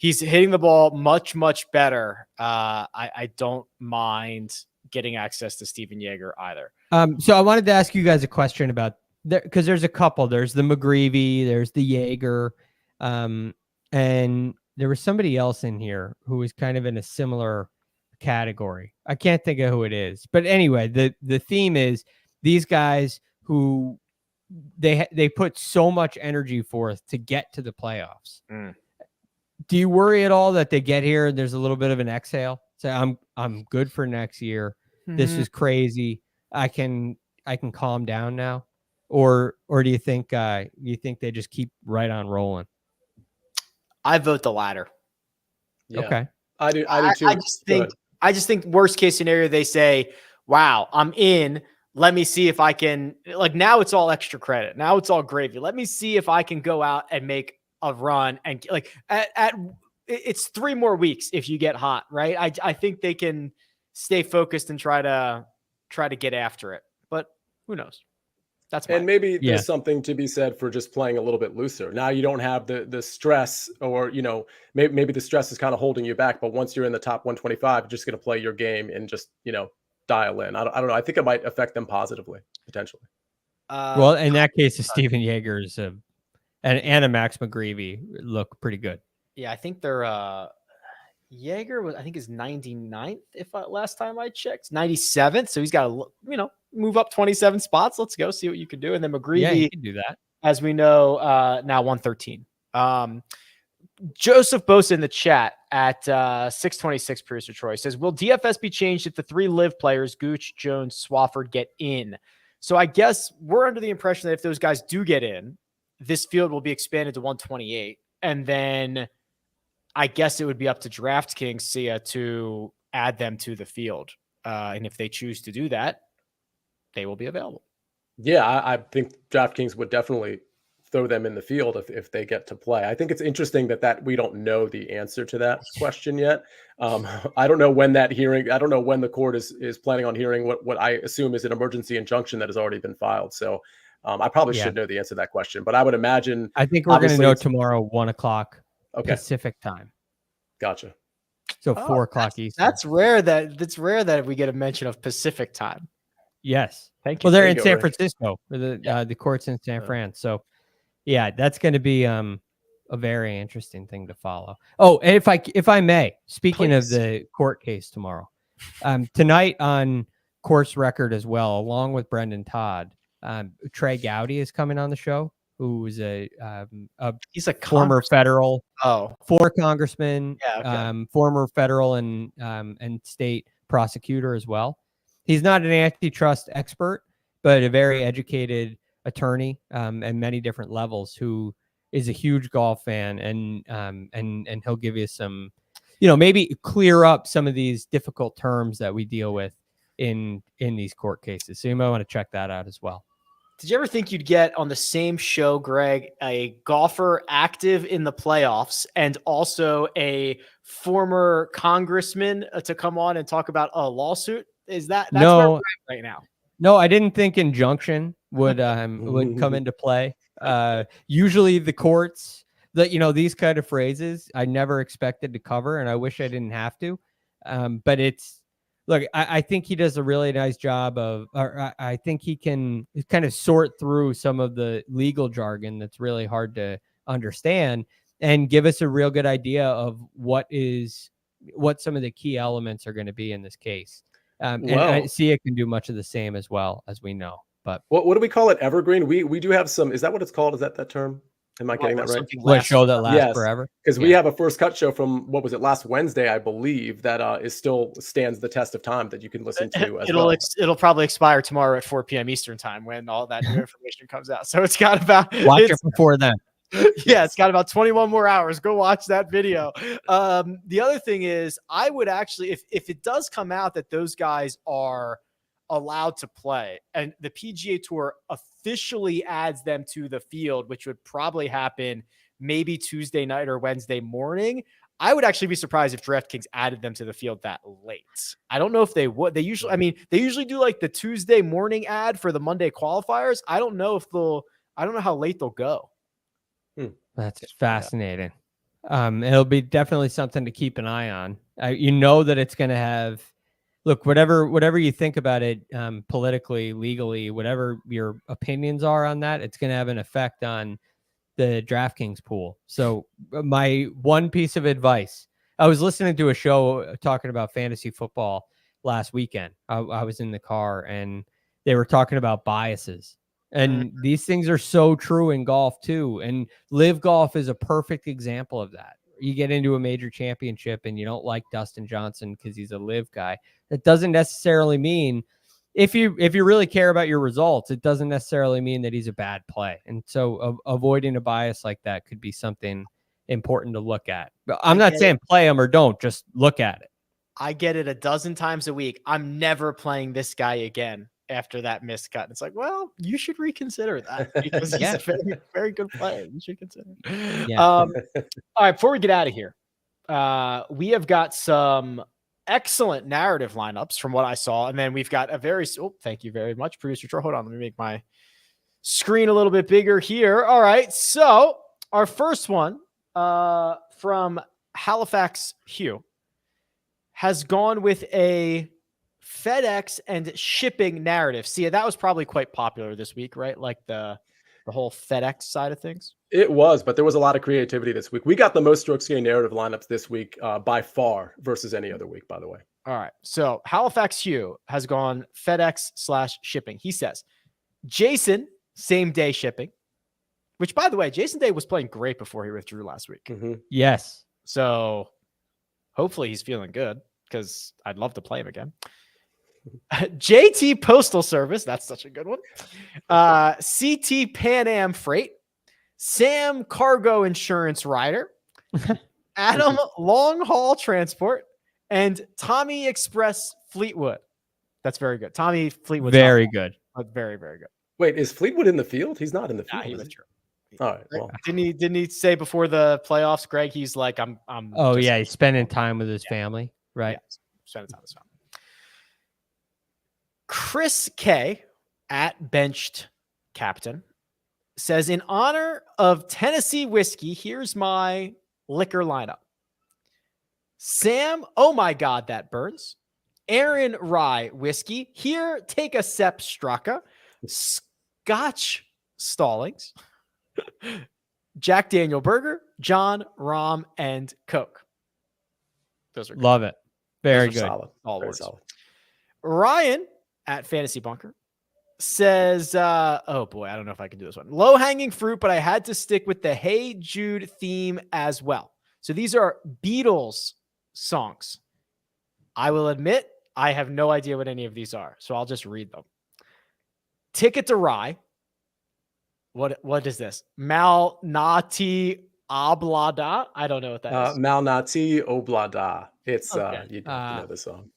hitting the ball much, much better. I don't mind getting access to Steven Yeager either. So I wanted to ask you guys a question about because there's a couple. There's the McGreevy, there's the Yeager, and there was somebody else in here who was kind of in a similar category. I can't think of who it is, but anyway, the theme is these guys who they put so much energy forth to get to the playoffs. Do you worry at all that they get here and there's a little bit of an exhale? Say, I'm good for next year. This is crazy. I can calm down now, or do you think they just keep right on rolling? I vote the latter. Yeah. Okay, I do too. I just think worst case scenario, they say, wow, I'm in. Let me see if I can, like, now it's all extra credit. Now it's all gravy. Let me see if I can go out and make a run and like it's 3 more weeks if you get hot, right? I think they can stay focused and try to get after it, but who knows? And maybe there's something to be said for just playing a little bit looser. Now you don't have the stress, or maybe the stress is kind of holding you back. But once you're in the top 125, you're just going to play your game and just dial in. I don't know. I think it might affect them positively potentially. Well, in that case, Stephen Yeager's and a Max McGreevy look pretty good. Yeah, I think they're Yeager was, I think, is 99th last time I checked, 97th. So he's got to move up 27 spots. Let's go see what you can do. And then McGreevy, you can do that, as we know, now 113. Joseph Bosa in the chat at 626 producer Troy says, will DFS be changed if the 3 live players, Gooch, Jones, Swafford, get in? So I guess we're under the impression that if those guys do get in, this field will be expanded to 128. And then I guess it would be up to DraftKings, Sia, to add them to the field. And if they choose to do that, they will be available. Yeah, I think DraftKings would definitely throw them in the field if they get to play. I think it's interesting that we don't know the answer to that question yet. I don't know when that hearing, I don't know when the court is planning on hearing what I assume is an emergency injunction that has already been filed. So I probably should know the answer to that question, but I would imagine. I think we're going to know tomorrow, 1:00 Pacific time. Gotcha. So 4:00 Eastern. That's rare that we get a mention of Pacific time. Yes. Thank you. Well, they're in San Francisco. The court's in San Fran. So yeah, that's going to be a very interesting thing to follow. Oh, and if I may, speaking of the court case tomorrow, tonight on Course Record as well, along with Brendan Todd, Trey Gowdy is coming on the show, who is he's a former federal, 4 congressman, former federal and state prosecutor as well. He's not an antitrust expert, but a very educated attorney at many different levels, who is a huge golf fan, and he'll give you some, maybe clear up some of these difficult terms that we deal with in these court cases. So you might want to check that out as well. Did you ever think you'd get on the same show, Greg, a golfer active in the playoffs and also a former congressman to come on and talk about a lawsuit? That's where we're at right now? No, I didn't think injunction would come into play. Usually the courts, these kind of phrases I never expected to cover, and I wish I didn't have to. But look, I think he does a really nice job I think he can kind of sort through some of the legal jargon that's really hard to understand and give us a real good idea of what some of the key elements are going to be in this case. And I see it can do much of the same as well, as we know. But what do we call it? Evergreen? We do have some. Is that what it's called? Is that term? Am I getting that right? A show that lasts forever? Because we have a first cut show from, what was it, last Wednesday, I believe, that still stands the test of time that you can listen to. It'll probably expire tomorrow at 4 p.m. Eastern time when all that new information comes out. So it's got about watch it before then. Yeah, it's got about 21 more hours. Go watch that video. The other thing is, I would actually, if it does come out that those guys are allowed to play and the PGA Tour officially adds them to the field, which would probably happen maybe Tuesday night or Wednesday morning, I would actually be surprised if DraftKings added them to the field that late. I don't know if they would. They usually do like the Tuesday morning ad for the Monday qualifiers. I don't know how late they'll go. That's fascinating. It'll be definitely something to keep an eye on. That it's going to have, look, whatever you think about it, politically, legally, whatever your opinions are on that, it's going to have an effect on the DraftKings pool. So my one piece of advice, I was listening to a show talking about fantasy football last weekend. I was in the car and they were talking about biases. And these things are so true in golf too. And live golf is a perfect example of that. You get into a major championship and you don't like Dustin Johnson because he's a live guy. That doesn't necessarily mean, if you really care about your results, it doesn't necessarily mean that he's a bad play. And so avoiding a bias like that could be something important to look at. But I'm not saying play him or don't, just look at it. I get it a dozen times a week. I'm never playing this guy again after that miscut. And it's like, well, you should reconsider that because he's a very, very good player. You should consider it. Yeah. All right, before we get out of here, we have got some excellent narrative lineups from what I saw. And then we've got a very, thank you very much, producer Troy. Hold on, let me make my screen a little bit bigger here. All right, so our first one from Halifax Hugh has gone with a FedEx and shipping narrative. See, that was probably quite popular this week, right? Like the whole FedEx side of things. It was, but there was a lot of creativity this week. We got the most strokes gained narrative lineups this week by far versus any other week, by the way. All right. So Halifax Hugh has gone FedEx/shipping. He says, Jason, same day shipping, which by the way, Jason Day was playing great before he withdrew last week. Mm-hmm. Yes. So hopefully he's feeling good because I'd love to play him again. JT Postal Service, that's such a good one. CT Pan Am Freight, Sam Cargo Insurance Rider, Adam Long Haul Transport, and Tommy Express Fleetwood. That's very good. Tommy Fleetwood. Very good. Very, very good. Wait, is Fleetwood in the field? He's not in the field. He withdrew. All right. Well, didn't he say before the playoffs, Greg? He's like, I'm. Oh yeah, he's spending time with his family, right? Yeah, spending time with his family. Chris K at Benched Captain says, in honor of Tennessee whiskey, here's my liquor lineup. Sam, oh my God, that burns. Aaron Rye whiskey. Here, take a Sepp Straka. Scotch Stallings. Jack Daniel Burger, John, Rom, and Coke. Those are good. Love it. Very those are good. solid. All Very words. solid. Ryan at Fantasy Bunker says, oh boy, I don't know if I can do this one. Low hanging fruit, but I had to stick with the Hey Jude theme as well. So these are Beatles songs. I will admit, I have no idea what any of these are, so I'll just read them. Ticket to Rye. What is this? Malnati Oblada? I don't know what that is. Malnati Oblada. It's Okay. you know the song.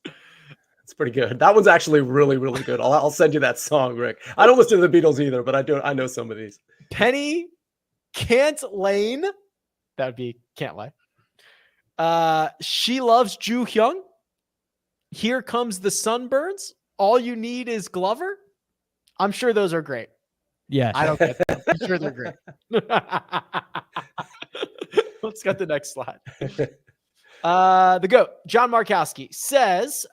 It's pretty good. That one's actually really, really good. I'll send you that song, Rick. I don't listen to the Beatles either, but I know some of these. Penny Can't Lane. That would be Can't Lie. She Loves Ju Hyung. Here Comes the Sunburns. All You Need Is Glover. I'm sure those are great. Yes. I don't get them. I'm sure they're great. Let's get the next slide. The GOAT, John Markowski, says,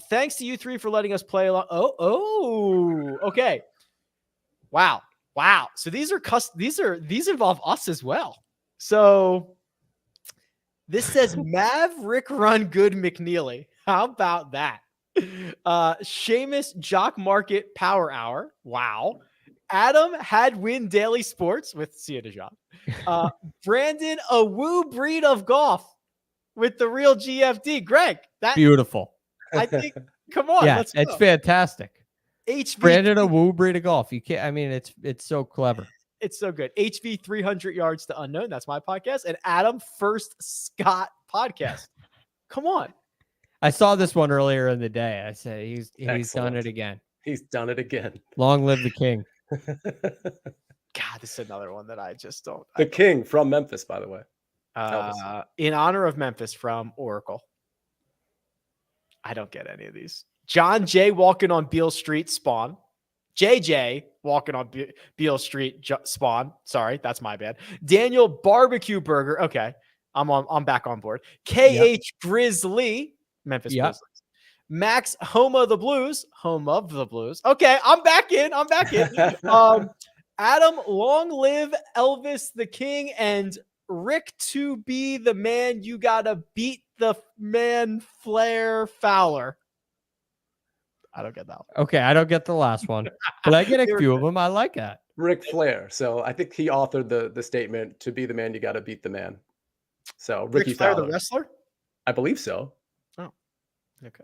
thanks to you three for letting us play along. Oh, okay. Wow. So these involve us as well. So this says Maverick Run Good McNeely. How about that? Seamus Jock Market Power Hour. Wow. Adam had win Daily Sports with Sia Nejad. Brandon, a woo breed of golf with the real GFD. Greg, that beautiful. I think. Come on, Yeah, let's go. it's fantastic. HV, Brandon, a woo breed of golf. You can't. I mean, it's so clever. It's so good. HV 300 yards to unknown. That's my podcast. And Adam First Scott podcast. Come on. I saw this one earlier in the day. I said he's done it again. He's done it again. Long live the king. God, this is another one that I just don't. The king from Memphis, by the way. In honor of Memphis from Oracle. I don't get any of these. John J. walking on Beale Street Spawn. JJ walking on Beale Street Spawn. Sorry, that's my bad. Daniel Barbecue Burger. Okay, I'm back on board. KH Grizzly, Memphis Grizzlies. Max Home of the Blues. Okay, I'm back in. Adam, long live Elvis the King, and Rick to be the man. You gotta beat the man Flair Fowler. I don't get that one. Okay, I don't get the last one, but I get a few of them. I like that. Ric Flair. So I think he authored the statement, to be the man, you got to beat the man. So Ricky Ric Flair, Fowler. the wrestler? I believe so. Oh, okay.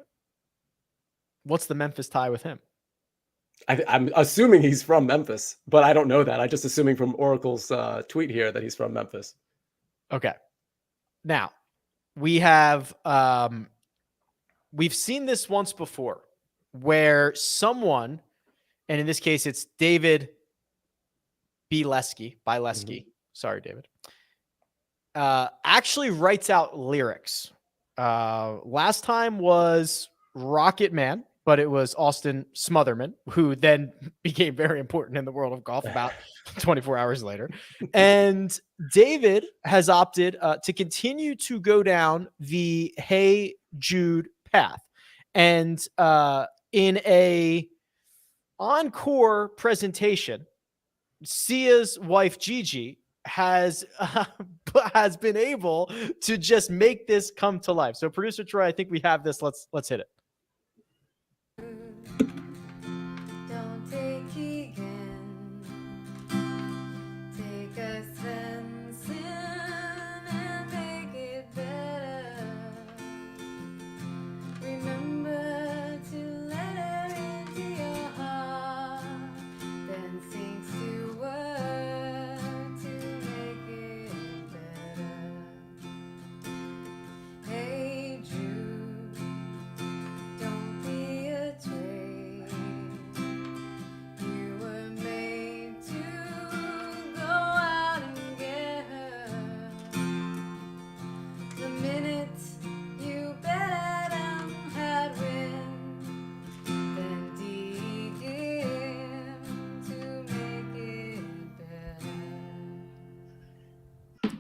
What's the Memphis tie with him? I'm assuming he's from Memphis, but I don't know that. I'm just assuming from Oracle's tweet here that he's from Memphis. Okay. Now, we have we've seen this once before where someone, and in this case it's David Bileski, sorry, David, actually writes out lyrics. Last time was Rocket Man, but it was Austin Smotherman, who then became very important in the world of golf about 24 hours later. And David has opted to continue to go down the Hey Jude path. And in a encore presentation, Sia's wife Gigi has been able to just make this come to life. So producer Troy, I think we have this. Let's hit it. Don't take Keegan, take us fencing and make it better. Remember to let her into your heart, then sing to word to make it better. Hey Jude, don't be afraid. You were made to go out and get her. The minute you bet Adam had win, then begin to make it better.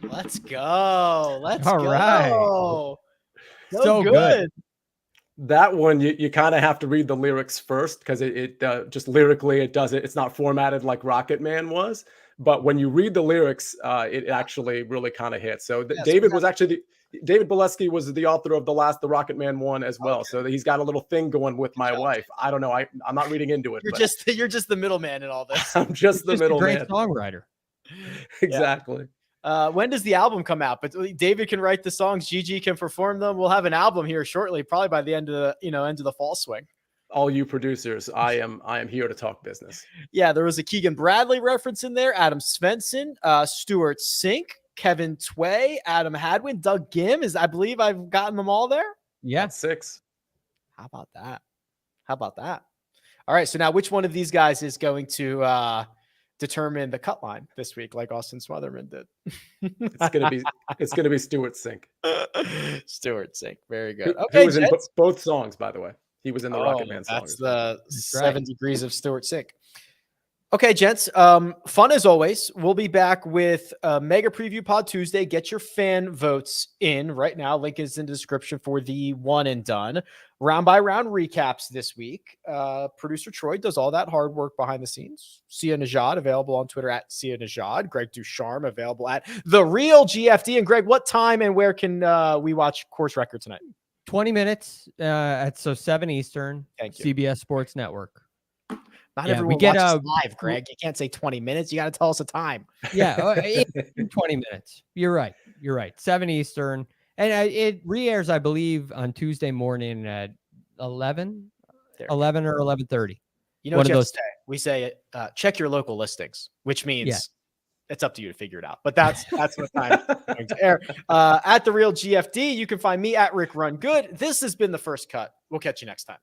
Let's go. Let's All go. right. So good. That one, you kind of have to read the lyrics first, because it just lyrically it does it. It's not formatted like Rocket Man was, but when you read the lyrics, it actually really kind of hits. So David Bileski was the author of the Rocket Man one as well. Okay. So he's got a little thing going with my wife. I don't know. I'm not reading into it. You're just the middleman in all this. I'm just the middleman. Great songwriter. Exactly. When does the album come out? But David can write the songs, Gigi can perform them. We'll have an album here shortly, probably by the end of the fall swing. All you producers, I am here to talk business. Yeah, there was a Keegan Bradley reference in there, Adam Svensson, Stuart Sink, Kevin Tway, Adam Hadwin, Doug Gim. I believe I've gotten them all there. Yeah. That's 6. How about that? All right, so now which one of these guys is going to determine the cut line this week, like Austin Smotherman did? It's gonna be Stuart Sink. Stuart Sink, very good. He was in both songs, by the way. He was in the Rocket Man song. That's the 7 degrees of Stuart Sink. Okay, gents. Fun as always. We'll be back with a mega preview pod Tuesday. Get your fan votes in right now. Link is in the description for the one and done round by round recaps this week. Producer Troy does all that hard work behind the scenes. Sia Nejad available on Twitter at Sia Nejad. Greg DuCharme available at The Real GFD. And Greg, what time and where can we watch Course Record tonight? 20 minutes at 7 Eastern. Thank you. CBS Sports Network. Not everyone watches live, Greg. You can't say 20 minutes. You got to tell us a time. Yeah, 20 minutes. You're right. 7 Eastern. And it re-airs, I believe, on Tuesday morning at 11 or 11:30. You know what you have to say? We say check your local listings, which means it's up to you to figure it out. But that's what time it's going to air. At The Real GFD, you can find me at Rick Run Good. This has been The First Cut. We'll catch you next time.